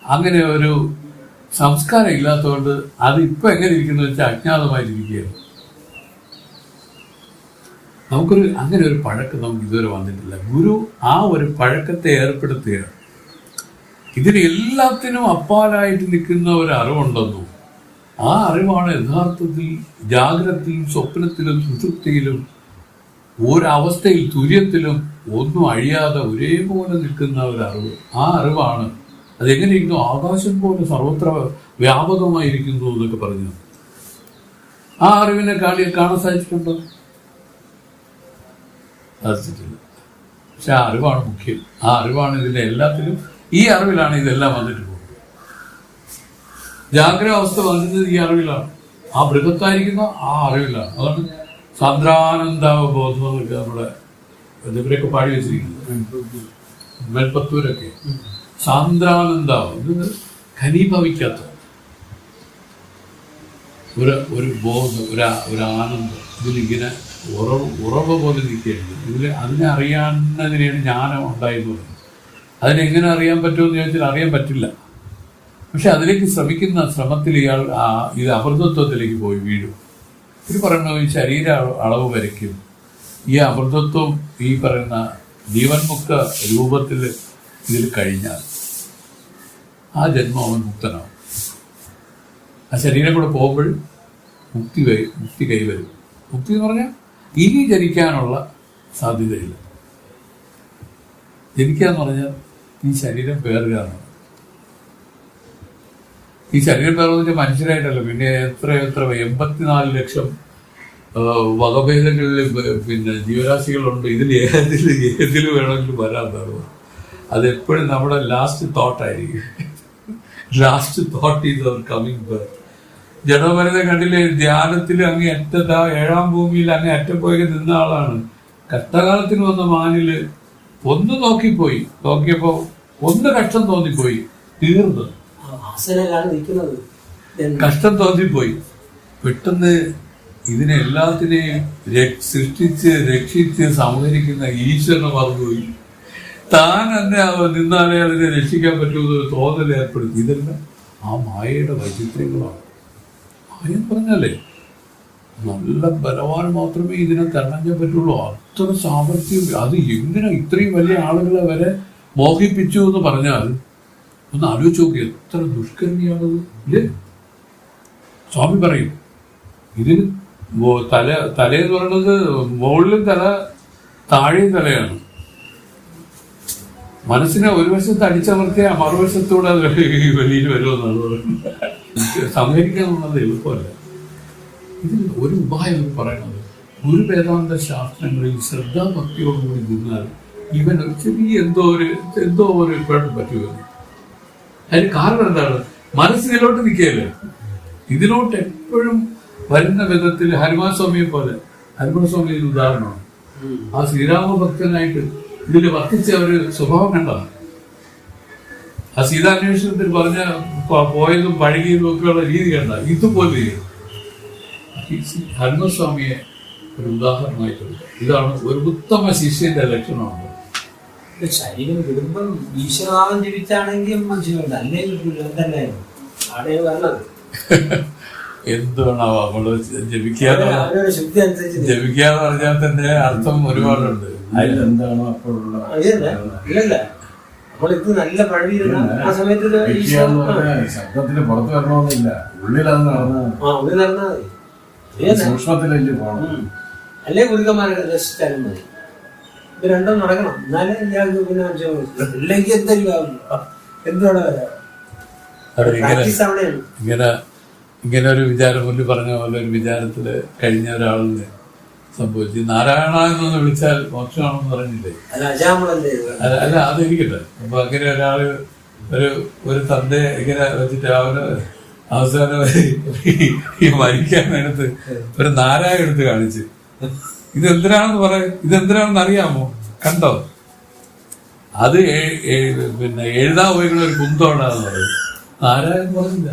അങ്ങനെ ഒരു സംസ്കാരം ഇല്ലാത്തതുകൊണ്ട് അത് ഇപ്പൊ എങ്ങനെ ഇരിക്കുന്നു വെച്ചാൽ അജ്ഞാതമായിട്ടിരിക്കുകയാണ്. നമുക്കൊരു അങ്ങനെ ഒരു പഴക്കം നമുക്ക് ഇതുവരെ വന്നിട്ടില്ല. ഗുരു ആ ഒരു പഴക്കത്തെ ഏർപ്പെടുത്തുകയാണ്. ഇതിന് എല്ലാത്തിനും അപ്പാലായിട്ട് നിൽക്കുന്ന ഒരു അറിവുണ്ടെന്നു. ആ അറിവാണ് യഥാർത്ഥത്തിൽ ജാഗ്രതയിലും സ്വപ്നത്തിലും സുഷുപ്തിയിലും ഒരവസ്ഥയിൽ തുര്യത്തിലും ഒന്നും അഴിയാതെ ഒരേപോലെ നിൽക്കുന്ന ഒരു അറിവ്. ആ അറിവാണ്. അതെങ്ങനെയിരിക്കുന്നു? ആകാശം പോലെ സർവത്ര വ്യാപകമായിരിക്കുന്നു എന്നൊക്കെ പറഞ്ഞു. ആ അറിവിനെ കാണാൻ സാധിച്ചിട്ടുണ്ടോ? സാധിച്ചിട്ടില്ല. പക്ഷെ ആ അറിവാണ് മുഖ്യം. ആ അറിവാണ് ഇതിന്റെ എല്ലാത്തിലും. ഈ അറിവിലാണ് ഇതെല്ലാം വന്നിട്ട് പോകുന്നത്. ജാഗ്രതാവസ്ഥ വന്നിട്ട് ഈ അറിവിലാണ്. ആ ബൃഹത്തായിരിക്കുന്ന ആ അറിവിലാണ്. അതാണ് സാന്ദ്രാനന്ദാവബോധം എന്നൊക്കെ നമ്മുടെ ഇവരൊക്കെ പാടി വെച്ചിരിക്കുന്നത്. മേൽപ്പത്തൂരൊക്കെ സാന്ദ്രാനന്ദാവം, ഇത് ഘനീഭവിക്കാത്ത ഒരു ബോധം, ഒരു ആനന്ദം ഇതിലിങ്ങനെ ഉറവ് പോലെ നിൽക്കുകയാണ്. അതിനെ അറിയാവുന്നതിനെയാണ് ജ്ഞാനം ഉണ്ടായെന്ന് പറയുന്നത്. അതിനെങ്ങനെ അറിയാൻ പറ്റുമെന്ന് ചോദിച്ചാൽ അറിയാൻ പറ്റില്ല. പക്ഷെ അതിലേക്ക് ശ്രമിക്കുന്ന ശ്രമത്തിൽ ഇയാൾ ഇത് അമൃതത്വത്തിലേക്ക് പോയി വീഴും. ഇത് പറയുന്ന ഈ ശരീര അളവ് വരയ്ക്കും. ഈ അമൃതത്വം ഈ പറയുന്ന ജീവൻമുക്ത രൂപത്തിൽ ഇതിൽ കഴിഞ്ഞാൽ ആ ജന്മം അവൻ മുക്തനാവും. ആ ശരീരം കൂടെ പോകുമ്പോൾ മുക്തി കൈവരും. മുക്തി എന്ന് പറഞ്ഞാൽ ഇനി ജനിക്കാനുള്ള സാധ്യതയില്ല. ജനിക്കുക എന്ന് പറഞ്ഞാൽ ഈ ശരീരം പേറുക എന്നാണ്. ഈ ശരീരം പേർന്ന് വെച്ചാൽ മനുഷ്യരായിട്ടല്ല, പിന്നെ എത്ര 84 ലക്ഷം വകഭേദങ്ങളിൽ പിന്നെ ജീവരാശികളുണ്ട്. ഏതിൽ വേണമെങ്കിലും വരാൻ പാടുള്ളൂ. അതെപ്പോഴും നമ്മുടെ ലാസ്റ്റ് തോട്ടായിരിക്കും. Last thought is our coming birth. ജഡോപരത കണ്ടില്ലേ, ധ്യാനത്തിൽ അങ്ങേ അറ്റത്ത് 7ാം ഭൂമിയിൽ അങ്ങേ അറ്റം പോയി നിന്ന ആളാണ്. കഷ്ടകാലത്തിന് വന്ന മാനില് ഒന്ന് നോക്കിയപ്പോ ഒന്ന് കഷ്ടം തോന്നിപ്പോയി, തീർന്നു. കഷ്ടം തോന്നിപ്പോയി. പെട്ടെന്ന് ഇതിനെ എല്ലാത്തിനെയും സൃഷ്ടിച്ച് രക്ഷിച്ച് സംഹരിക്കുന്ന ഈശ്വരനെ മറന്നുപോയി. താൻ തന്നെ നിന്നാലേ അതിനെ രക്ഷിക്കാൻ പറ്റുമെന്ന് തോന്നൽ ഏർപ്പെടുത്തി. ഇതെല്ലാം ആ മായയുടെ വൈചിത്ര്യങ്ങളാണ്. മായ എന്ന് പറഞ്ഞാലേ നല്ല ബലവാൻ മാത്രമേ ഇതിനെ തരണഞ്ഞാൻ പറ്റുള്ളൂ. അത്ര സാമർഥ്യം. അത് എങ്ങനെ ഇത്രയും വലിയ ആളുകളെ വരെ മോഹിപ്പിച്ചു എന്ന് പറഞ്ഞാൽ ഒന്ന് ആലോചിച്ച് നോക്കി, എത്ര ദുഷ്കരണിയാണത് ഇല്ലേ? സ്വാമി പറയും ഇതിന് തലയെന്ന് പറയുന്നത് മുകളിലും തല താഴെയും തലയാണ്. മനസ്സിനെ ഒരു വശത്ത് അടിച്ചമർത്തിയ മറുവശത്തൂടെ അത് വെളിയിൽ വരുമെന്നാണ് പറയുന്നത്. സംഹരിക്കാന്നുള്ളത് എളുപ്പമല്ല. ഇതിൽ ഒരു ഉപായം പറയണത്, ഗുരുവേദാന്ത ശാസ്ത്രങ്ങളിൽ ശ്രദ്ധാഭക്തിയോടുകൂടി നിന്നാൽ ഇവൻ ഒരു ചെറിയ എന്തോ ഒരു കുഴപ്പം പറ്റുമെന്ന്. അതിന് കാരണം എന്താണ്? മനസ്സിലോട്ട് നിൽക്കുകയല്ലേ, ഇതിലോട്ട് എപ്പോഴും വരുന്ന വിധത്തിൽ ഹനുമാൻ സ്വാമിയെ പോലെ. ഹനുമാൻ സ്വാമി ഒരു ഉദാഹരണമാണ്. ആ ശ്രീരാമ ഭക്തനായിട്ട് ഇതിൽ വർത്തിച്ച ഒരു സ്വഭാവം കണ്ടതാണ്. ആ സീതാന്വേഷണത്തിൽ പറഞ്ഞ പോയതും പഴകിയതും ഒക്കെയുള്ള രീതി കണ്ട ഇതുപോലെ ഹനുമാൻ സ്വാമിയെ ഒരു ഉദാഹരണമായിട്ട്. ഇതാണ് ഒരു ഉത്തമ ശിഷ്യന്റെ ലക്ഷണമാണ്. ശരീരം വിടുമ്പം ഈശ്വരനാമം ജപിച്ചാണെങ്കിൽ മനുഷ്യരുണ്ട്, അല്ലെങ്കിൽ അവിടെ വരണത് എന്തുവേണോ നമ്മള് ജപിക്കാന്ന് പറഞ്ഞാൽ തന്നെ അർത്ഥം ഒരുപാടുണ്ട്. അതിലെന്താണോ അപ്പോഴുള്ള ശബ്ദത്തിന് പുറത്ത് വരണമെന്നില്ല, ഉള്ളിലത് നടന്നാൽ സൂക്ഷ്മത്തിലല്ലേ പോകണം. അല്ലേ ഗുരുക്കന്മാരെ രക്ഷിച്ചാലും മതി. ഇത് രണ്ടും നടക്കണം, എന്നാലേ ഇയാൾക്ക് പിന്നെ മനസ്സിലാവും. ഇല്ലെങ്കിൽ എന്തായാലും എന്തുവേണം വരാം. ഇങ്ങനെ ഒരു വിചാരം മുന്നിൽ പറഞ്ഞ പോലെ ഒരു വിചാരത്തില് കഴിഞ്ഞ ഒരാളിന് സംഭവിച്ചു. നാരായണ എന്നൊന്ന് വിളിച്ചാൽ മോക്ഷമാണെന്ന് പറഞ്ഞില്ലേ? അല്ല, അതിരിക്കട്ടെ. അപ്പൊ അങ്ങനെ ഒരാള് ഒരു തന്തയെ ഇങ്ങനെ വെച്ചിട്ട് അവന് അവസാനം ഈ മരിക്കാൻ നേരത്ത് ഒരു നാരായ എടുത്ത് കാണിച്ച്, ഇതെന്തിനാണെന്ന് അറിയാമോ? കണ്ടോ? അത് പിന്നെ എഴുതാൻ പോയിക്കുന്ന ഒരു കുന്തോടാന്ന് പറയും. നാരായണൻ പറഞ്ഞില്ല.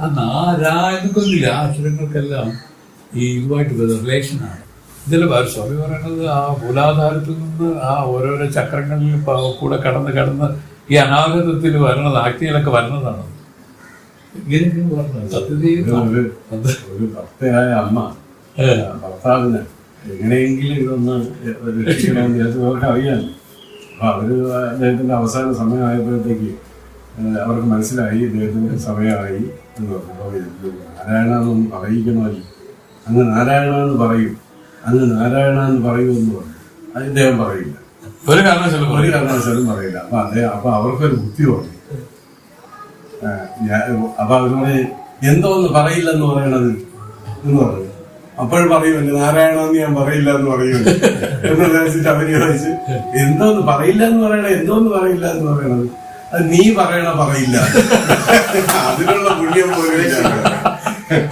ആ നാരായണക്കൊന്നില്ല, ആ അക്ഷരങ്ങൾക്കെല്ലാം ഈ ഇതുമായിട്ട് റിലേഷനാണ്. ഇതിൽ സ്വാമി പറയുന്നത് ആ മൂലാധാരത്തിൽ നിന്ന് ആ ഓരോരോ ചക്രങ്ങളിൽ കൂടെ കടന്ന് ഈ അനാഗതത്തിൽ വരണത്, ആക്തികളൊക്കെ വരണതാണ്. ഇങ്ങനെയൊക്കെയാണ് പറഞ്ഞത്. ഒരു ഭക്തയായ അമ്മ ഭർത്താവിന് എങ്ങനെയെങ്കിലും ഇതൊന്ന് രക്ഷിക്കണമെന്ന് അവർക്ക് അറിയാം. അപ്പൊ അവര് അദ്ദേഹത്തിന്റെ അവസാന സമയമായപ്പോഴത്തേക്ക് അവർക്ക് മനസ്സിലായി ഇദ്ദേഹത്തിന് സമയമായി എന്ന് പറഞ്ഞു. നാരായണ എന്നൊന്ന് പറയിക്കണമല്ലോ, അങ്ങ് നാരായണ എന്ന് പറയും, അങ്ങ് നാരായണ എന്ന് പറയുമെന്ന് പറഞ്ഞു. അത് ഇദ്ദേഹം പറയില്ല, ഒരു കാരണവശാലും പറയില്ല. അപ്പൊ അവർക്കൊരു ബുദ്ധി പറഞ്ഞു. അപ്പൊ അവരോട് എന്തോന്ന് പറയില്ലെന്ന് പറയണത് എന്ന് പറഞ്ഞു. അപ്പോൾ പറയുമല്ലോ, നാരായണ എന്ന് ഞാൻ പറയില്ല എന്ന് പറയുമല്ലോ എന്ന് വിചാരിച്ചിട്ട് അവര് ചോദിച്ച് എന്തോന്ന് പറയില്ല എന്ന് പറയില്ല എന്ന് പറയണത് അത് നീ പറയില്ല. അതിനുള്ള പുണ്യം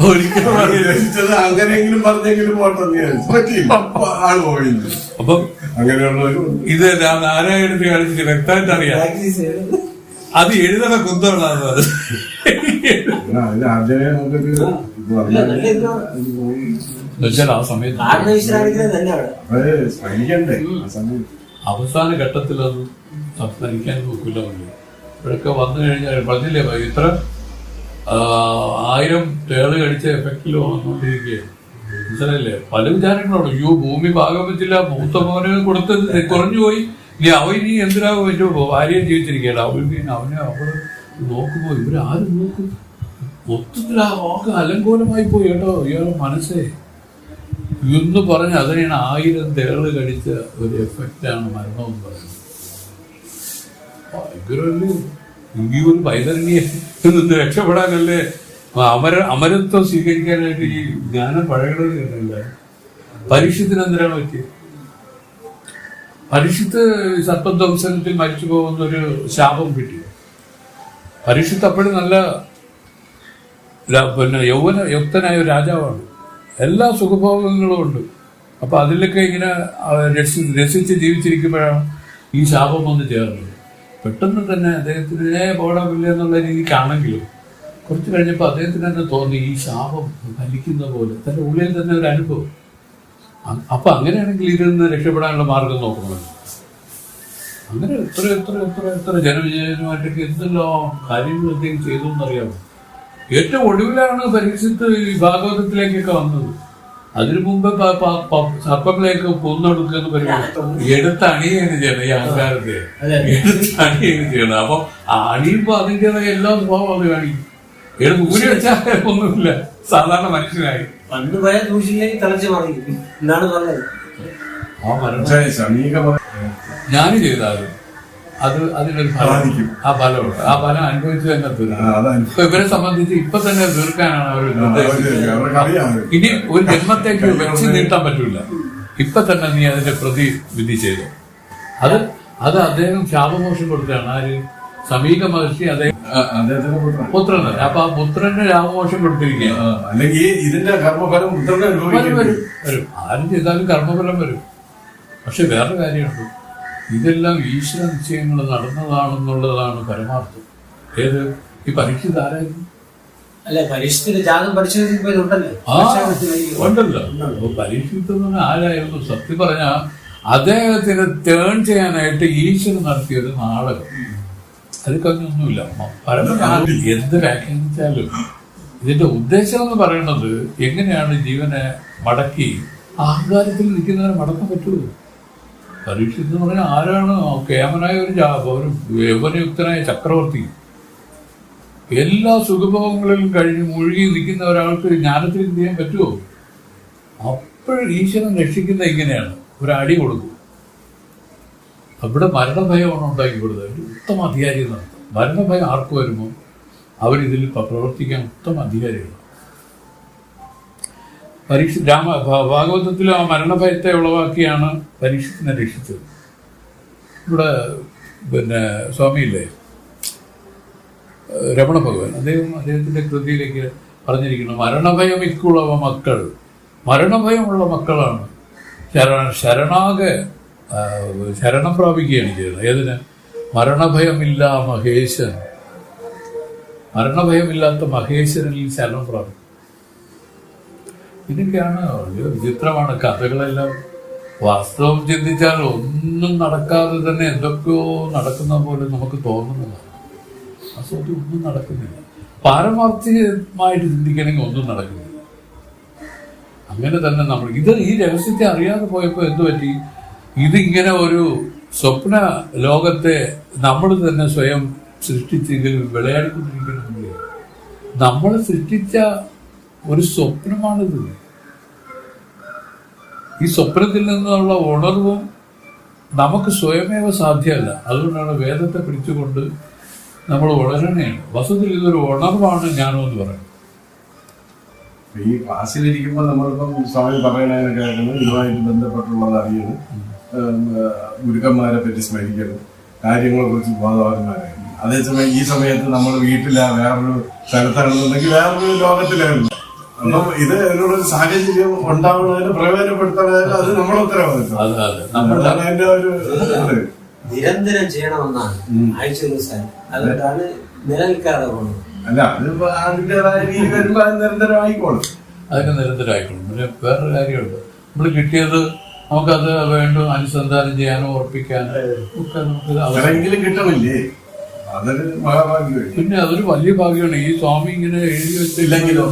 ഒരിക്കലും അങ്ങനെയെങ്കിലും പറഞ്ഞെങ്കിലും പോട്ടെന്ന് പറ്റിയില്ല, ആള് പോയില്ല. അപ്പം അങ്ങനെയുള്ള ഇത് നാരായണത്തെ കാണിച്ചിട്ട് വ്യക്തമായിട്ട് അറിയാം അത് എഴുതണ കുന്തമുള്ളതാണ്. ആദ്യമേ ആ സമയത്ത് അവസാന ഘട്ടത്തിൽ അത് സംസാരിക്കാൻ നോക്കില്ല. ഇവിടൊക്കെ വന്നു കഴിഞ്ഞാൽ പറഞ്ഞില്ലേ, ഇത്ര 1000 തേള് കടിച്ച എഫക്റ്റിൽ വന്നുകൊണ്ടിരിക്കുകയാണ്. മനസ്സിലല്ലേ? പല വിചാരങ്ങളോട്, ഭൂമി ഭാഗം പറ്റില്ല, മൂത്ത മോന് കൊടുത്ത് കുറഞ്ഞുപോയി, ഇനി അവൻ ഇനി എന്തിനാകും എൻ്റെ ഭാര്യയും ജീവിച്ചിരിക്കുകയാണ്. അവനെ അവള് നോക്കുമ്പോ ഇവരാരും നോക്കും. മൊത്തത്തിൽ ആ വാക്ക് അലങ്കോലമായി പോയി കേട്ടോ ഇയാളുടെ മനസ്സേ എന്ന് പറഞ്ഞ് അതിനാണ് 1000 തേള് കടിച്ച ഒരു എഫക്റ്റാണ് മരണമെന്ന് പറയുന്നത്. ഭയങ്കരല്ലേ ഈ ഒരു പൈതരണിയെ നിന്ന് രക്ഷപ്പെടാനല്ലേ അമരത്വം സ്വീകരിക്കാനായിട്ട് ഈ ജ്ഞാനം പഴകണമെന്നില്ല. പരീക്ഷത്തിന് എന്തിനാണ് പറ്റിയത്? പരീക്ഷത്ത് സർപ്പധ്വംസനത്തിൽ മരിച്ചു പോകുന്നൊരു ശാപം കിട്ടി. പരീക്ഷത്ത് അപ്പോഴും നല്ല യുക്തനായ ഒരു രാജാവാണ്. എല്ലാ സുഖഭോഗങ്ങളും ഉണ്ട്. അപ്പൊ അതിലൊക്കെ ഇങ്ങനെ രസിച്ച് ജീവിച്ചിരിക്കുമ്പോഴാണ് ഈ ശാപം വന്ന് ചേർന്നത്. പെട്ടെന്ന് തന്നെ അദ്ദേഹത്തിന് പോടാമില്ല എന്നുള്ള രീതിക്കാണെങ്കിലും കുറച്ച് കഴിഞ്ഞപ്പോൾ അദ്ദേഹത്തിന് തന്നെ തോന്നി ഈ ശാപം ഫലിക്കുന്ന പോലെ തന്റെ ഉള്ളിൽ തന്നെ ഒരു അനുഭവം. അപ്പൊ അങ്ങനെയാണെങ്കിൽ ഇതിൽ നിന്ന് രക്ഷപ്പെടാനുള്ള മാർഗം നോക്കണമല്ലോ. അങ്ങനെ എത്ര ജനവിജയനുമായിട്ടൊക്കെ എന്തെല്ലാം കാര്യങ്ങൾ എന്തെങ്കിലും ചെയ്തു എന്നറിയാമോ? ഏറ്റവും ഒടുവിലാണ് പരീക്ഷത്ത് ഈ ഭാഗവതത്തിലേക്കൊക്കെ വന്നത്. അതിനു മുമ്പ് സർപ്പങ്ങളെയൊക്കെ കൊന്നൊടുക്കുന്ന പരിപാടി എടുത്ത് അണിയാണ് ചെയ്യണം. ഈ അഹങ്കാരത്തെ എടുത്ത് അണിയാണ് ചെയ്യണം. അപ്പൊ അണിയുമ്പോ അതിൻ്റെതായ എല്ലാ സ്വഭാവം അത് കാണിക്കും. എടുത്ത് ഊരി വെച്ചാൽ ഒന്നുമില്ല, സാധാരണ മനുഷ്യനായി പണ്ട് പോയ ദൂഷിയായി തളച്ചു മാറി എന്നാണ് പറഞ്ഞത്. ആ മരണം ഞാനും ചെയ്താലും അത് അതിനൊരു ഫലം, ആ ഫലമുണ്ട്. ആ ഫലം അനുഭവിച്ചു തന്നെ തീർക്കും. ഇവരെ സംബന്ധിച്ച് ഇപ്പൊ തന്നെ തീർക്കാനാണ് അവർ നിർദ്ദേശിച്ചത്. ഇനി ഒരു ജന്മത്തേക്ക് വെച്ച് നീട്ടാൻ പറ്റൂല. ഇപ്പൊ തന്നെ നീ അതിന്റെ പ്രതിവിധി ചെയ്തു. അത് അദ്ദേഹം ശാപമോക്ഷം കൊടുത്താണ്. ആര്? സമീക മഹർഷി അദ്ദേഹത്തിന്റെ പുത്രന്. അപ്പൊ ആ പുത്രന് ശാപമോക്ഷം കൊടുത്തിരിക്കുകയാണ്. അല്ലെങ്കിൽ ഇതിന്റെ കർമ്മഫലം വരും. ആരും ചെയ്താലും കർമ്മഫലം വരും. പക്ഷെ വേറെ കാര്യമുണ്ട്, ഇതെല്ലാം ഈശ്വര നിശ്ചയങ്ങൾ നടന്നതാണെന്നുള്ളതാണ് പരമാർത്ഥം. ഏത്? ഈ പരീക്ഷിത് ആരായിരുന്നു? അല്ലെ പരീക്ഷത്തിന്റെ ജാതകം പരിശോധിക്കുമ്പോഴുണ്ടല്ലോ. ഉണ്ടല്ലോ. പരീക്ഷിത്ത് ആരായിരുന്നു? സത്യം പറഞ്ഞാൽ അദ്ദേഹത്തിന് ടേൺ ചെയ്യാനായിട്ട് ഈശ്വരൻ നടത്തിയൊരു നാടകം. അത് കഴിഞ്ഞൊന്നുമില്ല. പരമാവധി എന്ത് വ്യാഖ്യാനിച്ചാലും ഇതിന്റെ ഉദ്ദേശം എന്ന് പറയുന്നത് എങ്ങനെയാണ് ജീവനെ മടക്കി അഹങ്കാരത്തിൽ നിൽക്കുന്നവരെ മടക്കാൻ പറ്റുള്ളൂ. പരീക്ഷിത്ത് എന്ന് പറഞ്ഞാൽ ആരാണ്? കേമനായ ഒരു യൗവനയുക്തനായ ചക്രവർത്തി. എല്ലാ സുഖഭോഗങ്ങളിലും കഴിഞ്ഞ് മുഴുകി നിൽക്കുന്ന ഒരാൾക്ക് ജ്ഞാനത്തിൽ എന്ത് ചെയ്യാൻ പറ്റുമോ? അപ്പോഴും ഈശ്വരൻ രക്ഷിക്കുന്ന ഇങ്ങനെയാണ്, ഒരടി കൊടുക്കും. അവിടെ മരണഭയമാണ് ഉണ്ടാക്കിക്കൊടുത്തത്. ഉത്തമ അധികാരി എന്നാണ്. മരണഭയം ആർക്ക് വരുമോ അവരിതിൽ പ്രവർത്തിക്കാൻ ഉത്തമ അധികാരികളാണ്. ഭാഗവതത്തിൽ ആ മരണഭയത്തെ ഉളവാക്കിയാണ് പരീക്ഷത്തിനെ രക്ഷിച്ചത്. ഇവിടെ സ്വാമിയില്ലേ രമണ ഭഗവാൻ, അദ്ദേഹത്തിന്റെ കൃതിയിലേക്ക് പറഞ്ഞിരിക്കുന്നു, മരണഭയം ഇക്കുളവ മക്കൾ. മരണഭയമുള്ള മക്കളാണ് ശരണം പ്രാപിക്കുകയാണ് ചെയ്യുന്നത്. ഏതിന്? മരണഭയമില്ല മഹേശൻ. മരണഭയമില്ലാത്ത മഹേശ്വരനിൽ ശരണം പ്രാപിക്കും. ഇതൊക്കെയാണ് വിചിത്രമാണ്. കഥകളെല്ലാം വാസ്തവം ചിന്തിച്ചാൽ ഒന്നും നടക്കാതെ തന്നെ എന്തൊക്കെയോ നടക്കുന്ന പോലെ നമുക്ക് തോന്നുന്നതാണ്. വാസ്തവത്തിൽ ഒന്നും നടക്കുന്നില്ല. പാരമാർത്ഥികമായിട്ട് ചിന്തിക്കണമെങ്കിൽ ഒന്നും നടക്കുന്നില്ല. അങ്ങനെ തന്നെ നമ്മൾ ഈ രഹസ്യത്തെ അറിയാതെ പോയപ്പോൾ എന്തു പറ്റി? ഇതിങ്ങനെ ഒരു സ്വപ്ന ലോകത്തെ നമ്മൾ തന്നെ സ്വയം സൃഷ്ടിച്ചെങ്കിൽ വിളയാടിക്കൊണ്ടിരിക്കുന്നില്ല. നമ്മൾ സൃഷ്ടിച്ച ഒരു സ്വപ്നമാണിത്. ഈ സ്വപ്നത്തിൽ നിന്നുള്ള ഉണർവും നമുക്ക് സ്വയമേവ സാധ്യമല്ല. അതുകൊണ്ടാണ് വേദത്തെ പിടിച്ചുകൊണ്ട് നമ്മൾ ഉണരണയാണ്. വസ്തുത്തിൽ ഇതൊരു ഉണർവാണ് ജ്ഞാനം എന്ന് പറയുന്നത്. ഈ ക്ലാസ്സിലിരിക്കുമ്പോൾ നമ്മളിപ്പം സ്വാമി പറയണതിനെ കേൾക്കണം, ഇതുമായിട്ട് ബന്ധപ്പെട്ടുള്ളത് അറിയണം, ഗുരുക്കന്മാരെ പറ്റി സ്മരിക്കണം, കാര്യങ്ങളെ കുറിച്ച് ബോധവാന്മാരായിരുന്നു. അതേസമയം ഈ സമയത്ത് നമ്മൾ വീട്ടിലാ വേറൊരു സ്ഥലത്താണെന്നുണ്ടെങ്കിൽ വേറൊരു ലോകത്തിലായിരുന്നു. അപ്പം ഇത് അതിനുള്ളൊരു സാഹചര്യം ഉണ്ടാവുന്നതിന് പ്രയോജനപ്പെടുത്താൻ അത് നമ്മളെ ഉത്തരവാദിത്വം. അതിന്റെ ഒരു നിരന്തരം ചെയ്യണമെന്നാണ് ആഴ്ച ദിവസം. അതുകൊണ്ടാണ് നിലനിൽക്കാതെ പോകുന്നത്. അല്ല, അത് അതിൻ്റെതായ രീതി വരുമ്പോൾ അത് നിരന്തരമായിക്കോളും. അതൊക്കെ നിരന്തരമായിക്കോളും. പിന്നെ വേറൊരു കാര്യമുണ്ട്, നമ്മൾ കിട്ടിയത് നമുക്കത് വീണ്ടും അനുസന്ധാനം ചെയ്യാനോ ഉറപ്പിക്കാനോ ഒക്കെ നമുക്ക് കിട്ടണില്ലേ? അതൊരു മഹാഭാഗ്യം. പിന്നെ അതൊരു വലിയ ഭാഗ്യമാണ്. ഈ സ്വാമി ഇങ്ങനെ എഴുതി വെച്ചില്ലെങ്കിലോ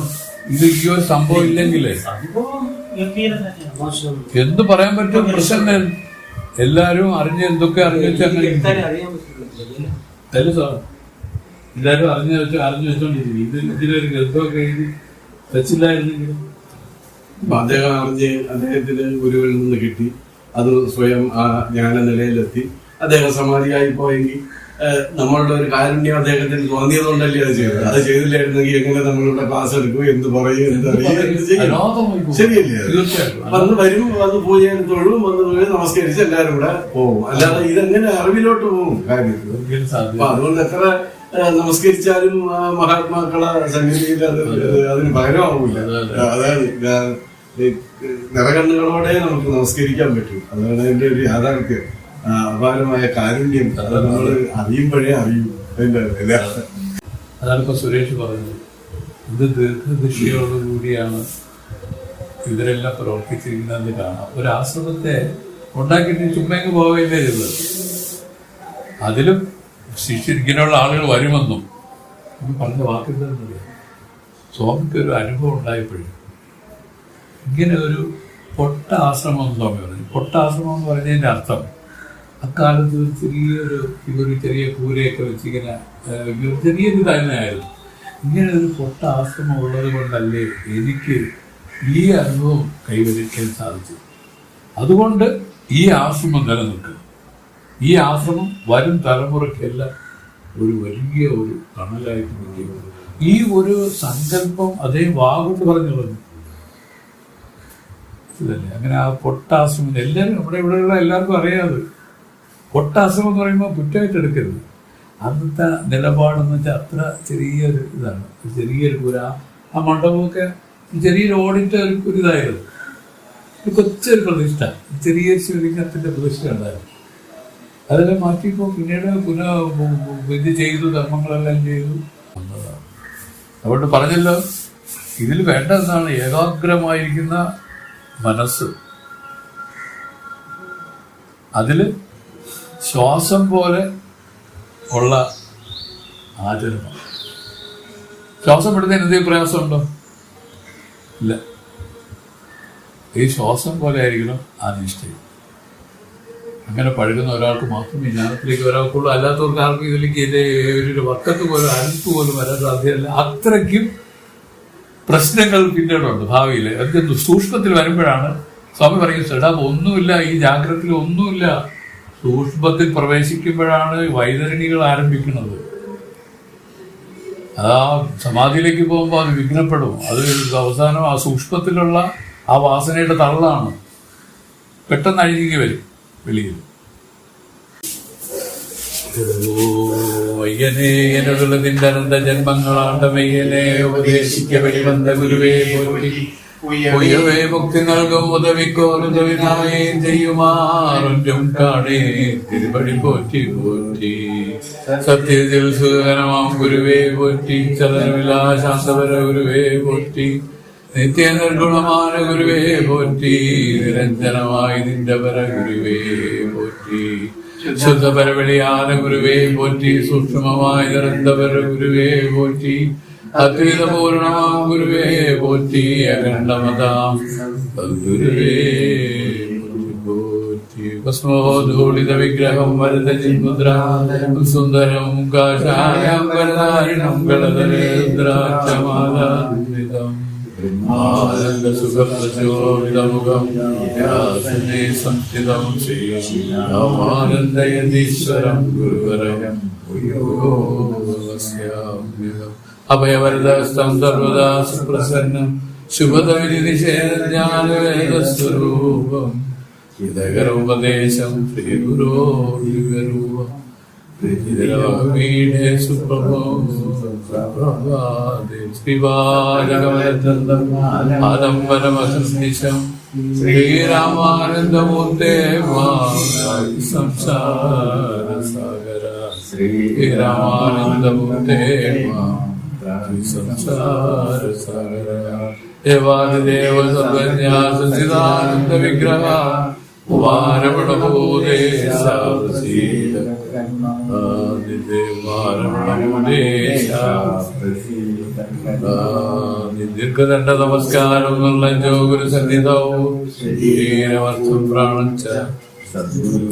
ഇത് ഈ ഒരു സംഭവം ഇല്ലെങ്കിലേ എന്ത് പറയാൻ പറ്റും? പ്രസന്നൻ എല്ലാരും അറിഞ്ഞ് എന്തൊക്കെ അറിഞ്ഞു വെച്ചാൽ അങ്ങനെ അറിയാൻ പറ്റില്ല. അല്ല സാർ, എല്ലാരും അറിഞ്ഞു വെച്ചോണ്ടിരിക്കും. ഇതിലൊരു ഗ്രന്ഥമൊക്കെ എഴുതി വെച്ചില്ലായിരുന്നെങ്കിലും അദ്ദേഹം അറിഞ്ഞ് അദ്ദേഹത്തിന് ഗുരുവിൽ നിന്ന് കിട്ടി, അത് സ്വയം ആ ജ്ഞാന നിലയിലെത്തി. അദ്ദേഹം സമാധിയായി പോയെങ്കിൽ നമ്മളുടെ ഒരു കാരുണ്യം അദ്ദേഹത്തിന് തോന്നിയതുകൊണ്ടല്ലേ അത് ചെയ്തത്. അത് ചെയ്തില്ലായിരുന്നെങ്കിൽ എങ്ങനെ നമ്മളിവിടെ ക്ലാസ് എടുക്കും, എന്ത് പറയും, ശരിയല്ലേ? വന്ന് പൂജയിൽ തൊഴും, വന്ന് നമസ്കരിച്ച് എല്ലാവരും കൂടെ പോകും. അല്ലാതെ ഇതെങ്ങനെ അറിവിലോട്ട് പോകും കാര്യത്തിൽ? അപ്പൊ അതുകൊണ്ട് എത്ര നമസ്കരിച്ചാലും മഹാത്മാക്കളെ സന്നിധിയിൽ അതിന് പകരമാവില്ല. അതായത് നിറകണ്ണുകളോടെ നമുക്ക് നമസ്കരിക്കാൻ പറ്റും. അതാണ് അതിന്റെ ഒരു യാഥാർത്ഥ്യം. അപാരമായ കാരുണ്യം അത് നമ്മൾ അറിയുമ്പോഴേ അറിയും അതിന്റെ യഥാർത്ഥം. അതാണ് ഇപ്പൊ സുരേഷ് പറഞ്ഞത്. ഇത് ദീർഘദൃഷ്ടിയോടുകൂടിയാണ് ഇവരെല്ലാം പ്രവർത്തിച്ചിരിക്കുന്നതെന്ന് കാണാം. ഒരു ആശ്രമത്തെ ഉണ്ടാക്കിയിട്ട് ചുമ്മാങ്ങ് പോവുകയല്ലേ ചെയ്തത്. അതിലും ഇങ്ങനെയുള്ള ആളുകൾ വരുമെന്നും പറഞ്ഞ വാക്കുണ്ടെന്നില്ല. സ്വാമിക്കൊരു അനുഭവം ഉണ്ടായപ്പോഴും ഇങ്ങനെ ഒരു പൊട്ട ആശ്രമം എന്ന് സ്വാമി പറഞ്ഞു. പൊട്ട ആശ്രമം എന്ന് പറഞ്ഞതിൻ്റെ അർത്ഥം അക്കാലത്ത് ഒരു ചെറിയ കൂരയൊക്കെ വെച്ചിങ്ങനെ ചെറിയൊരു തന്നെയായിരുന്നു. ഇങ്ങനെ ഒരു പൊട്ട ആശ്രമം ഉള്ളത് കൊണ്ടല്ലേ എനിക്ക് ഈ അനുഭവം കൈവരിക്കാൻ സാധിച്ചത്. അതുകൊണ്ട് ഈ ആശ്രമം നിലനിൽക്കും. ഈ ആശ്രമം വരും തലമുറയ്ക്കെല്ലാം ഒരു വലിയ ഒരു തണലായിട്ട് നിൽക്കും. ഈ ഒരു സങ്കല്പം അതേ വാഗോട്ട് പറഞ്ഞു ഇതല്ലേ. അങ്ങനെ ആ പൊട്ടാശ്രമം എല്ലാവരും നമ്മുടെ ഇവിടെയുള്ള എല്ലാവർക്കും അറിയാതെ. പൊട്ടാശ്രമം എന്ന് പറയുമ്പോൾ കുറ്റമായിട്ട് എടുക്കരുത്. അന്നത്തെ നിലപാടെന്ന് വെച്ചാൽ അത്ര ചെറിയൊരു ഇതാണ്. ചെറിയൊരു കൂര, ആ മണ്ഡപമൊക്കെ ചെറിയൊരു ഓടിൻ്റെ ഒരു ഇതായിരുന്നു. ഒരു കൊച്ചൊരു പ്രതിഷ്ഠ, ചെറിയൊരു ശിവലിംഗത്തിൻ്റെ പ്രതിഷ്ഠ ഉണ്ടായിരുന്നു. അതെല്ലാം മാറ്റിയപ്പോൾ പിന്നീട് ഇത് ചെയ്തു, കർമ്മങ്ങളെല്ലാം ചെയ്തു വന്നതാണ്. അതുകൊണ്ട് പറഞ്ഞല്ലോ, ഇതിൽ വേണ്ടതെന്നാണ് ഏകാഗ്രമായിരിക്കുന്ന മനസ്സ്. അതിൽ ശ്വാസം പോലെ ഉള്ള ആചരണം. ശ്വാസം വിടുന്നതിന് എന്തെങ്കിലും പ്രയാസമുണ്ടോ? ഇല്ല. ഈ ശ്വാസം പോലെ ആയിരിക്കണം ആ നിഷ്ഠയും. അങ്ങനെ പഴകുന്ന ഒരാൾക്ക് മാത്രമേ ജ്ഞാനത്തിലേക്ക് വരാക്കുള്ളൂ. അല്ലാത്തവർക്ക് ആർക്കും ഇതിലേക്ക് ഒരു വക്കത്ത് പോലും അരുത്ത് പോലും വരാൻ സാധ്യമല്ല. അത്രയ്ക്കും പ്രശ്നങ്ങൾ പിന്നീടുണ്ട് ഭാവിയിൽ. എന്ത് സൂക്ഷ്മത്തിൽ വരുമ്പോഴാണ് സ്വാമി പറയുന്നത്, ചേട്ടാ ഒന്നുമില്ല, ഈ ജാഗ്രതയിൽ ഒന്നുമില്ല. സൂക്ഷ്മത്തിൽ പ്രവേശിക്കുമ്പോഴാണ് വൈതരണികൾ ആരംഭിക്കുന്നത്. ആ സമാധിയിലേക്ക് പോകുമ്പോൾ അത് വിഘ്നപ്പെടും. അത് അവസാനം ആ സൂക്ഷ്മത്തിലുള്ള ആ വാസനയുടെ തള്ളാണ്. പെട്ടെന്ന് അഴിഞ്ഞു വരും വെളിയിൽ. വയ്യനേ എന്നുള്ളതിന്റെ അനന്ത ജന്മങ്ങളാണ്ടമയ്യനെ ഉപദേശിക്ക വെളിവந்த ഗുരുവേ പോറ്റി ഉയവേ മുക്തി നൽകും ഉദവിക്കോരുതവിനായും ചെയ്യുമാറും കാടേ തിരുപടി പോറ്റി പോറ്റി. സത്യത്തിൽ സുഖകരമാം ഗുരുവേ പോറ്റി. ചലനമില്ലാ ശാന്തപര ഗുരുവേ പോറ്റി. നിത്യ നിർഗുണமான ഗുരുവേ പോറ്റി. നിരഞ്ജനമായി നിന്റെ പര ഗുരുവേ പോറ്റി. ശുദ്ധപരവെളിയാന ഗുരുവേ പോറ്റി. സൂക്ഷ്മമായ നിരന്തപര ഗുരുവേ പോറ്റി. അദ്വൈതപൂർണമാം ഗുരുവേ പോറ്റി. അഖണ്ഡമതാം ഗുരുവേ പോറ്റി. ഭസ്മോധൂളിത വിഗ്രഹം വരദ ചിന്മുദ്രാം സുന്ദരം കാഷായം വരദാരിണം ഗളധരേന്ദ്രാക്ഷമാലാന്വിതം ആനന്ദസുഖപ്രചോദിതമുഖം യാസനേ സംസ്ഥിതം ശ്രീരാമാനന്ദയതീശ്വരം ഗുരുവരം ഭൂയോസ്യാമ്യഹം. അഭയവരദസ്തം സർവദാ സുപ്രസന്നം ശുഭദവിനിഷേധജ്ഞാനവേദസ്വരൂപം ഹിതകരോപദേശം ശ്രീഗുരോരൂപം ീടേ സുപ്രഭോ പ്രഭാതേ ശ്രീവാചകമയന്തം ആദംബരമഹർനിശം ശ്രീരാമാനന്ദമൂർത്തേ സംസാരസാഗര ശ്രീരാമാനന്ദമൂർത്തേ സംസാരസാഗര. ദേവാദിദേവ സർവജ്ഞാസ ചിദാനന്ദ വിഗ്രഹ വാരമണഭൂതേ സാവസീത ദീർഘദണ്ഡ നമസ്കാരം ഗുരു സന്നിധവും ശരീരമർത്ഥം പ്രാണഞ്ച സദ്ഗുരു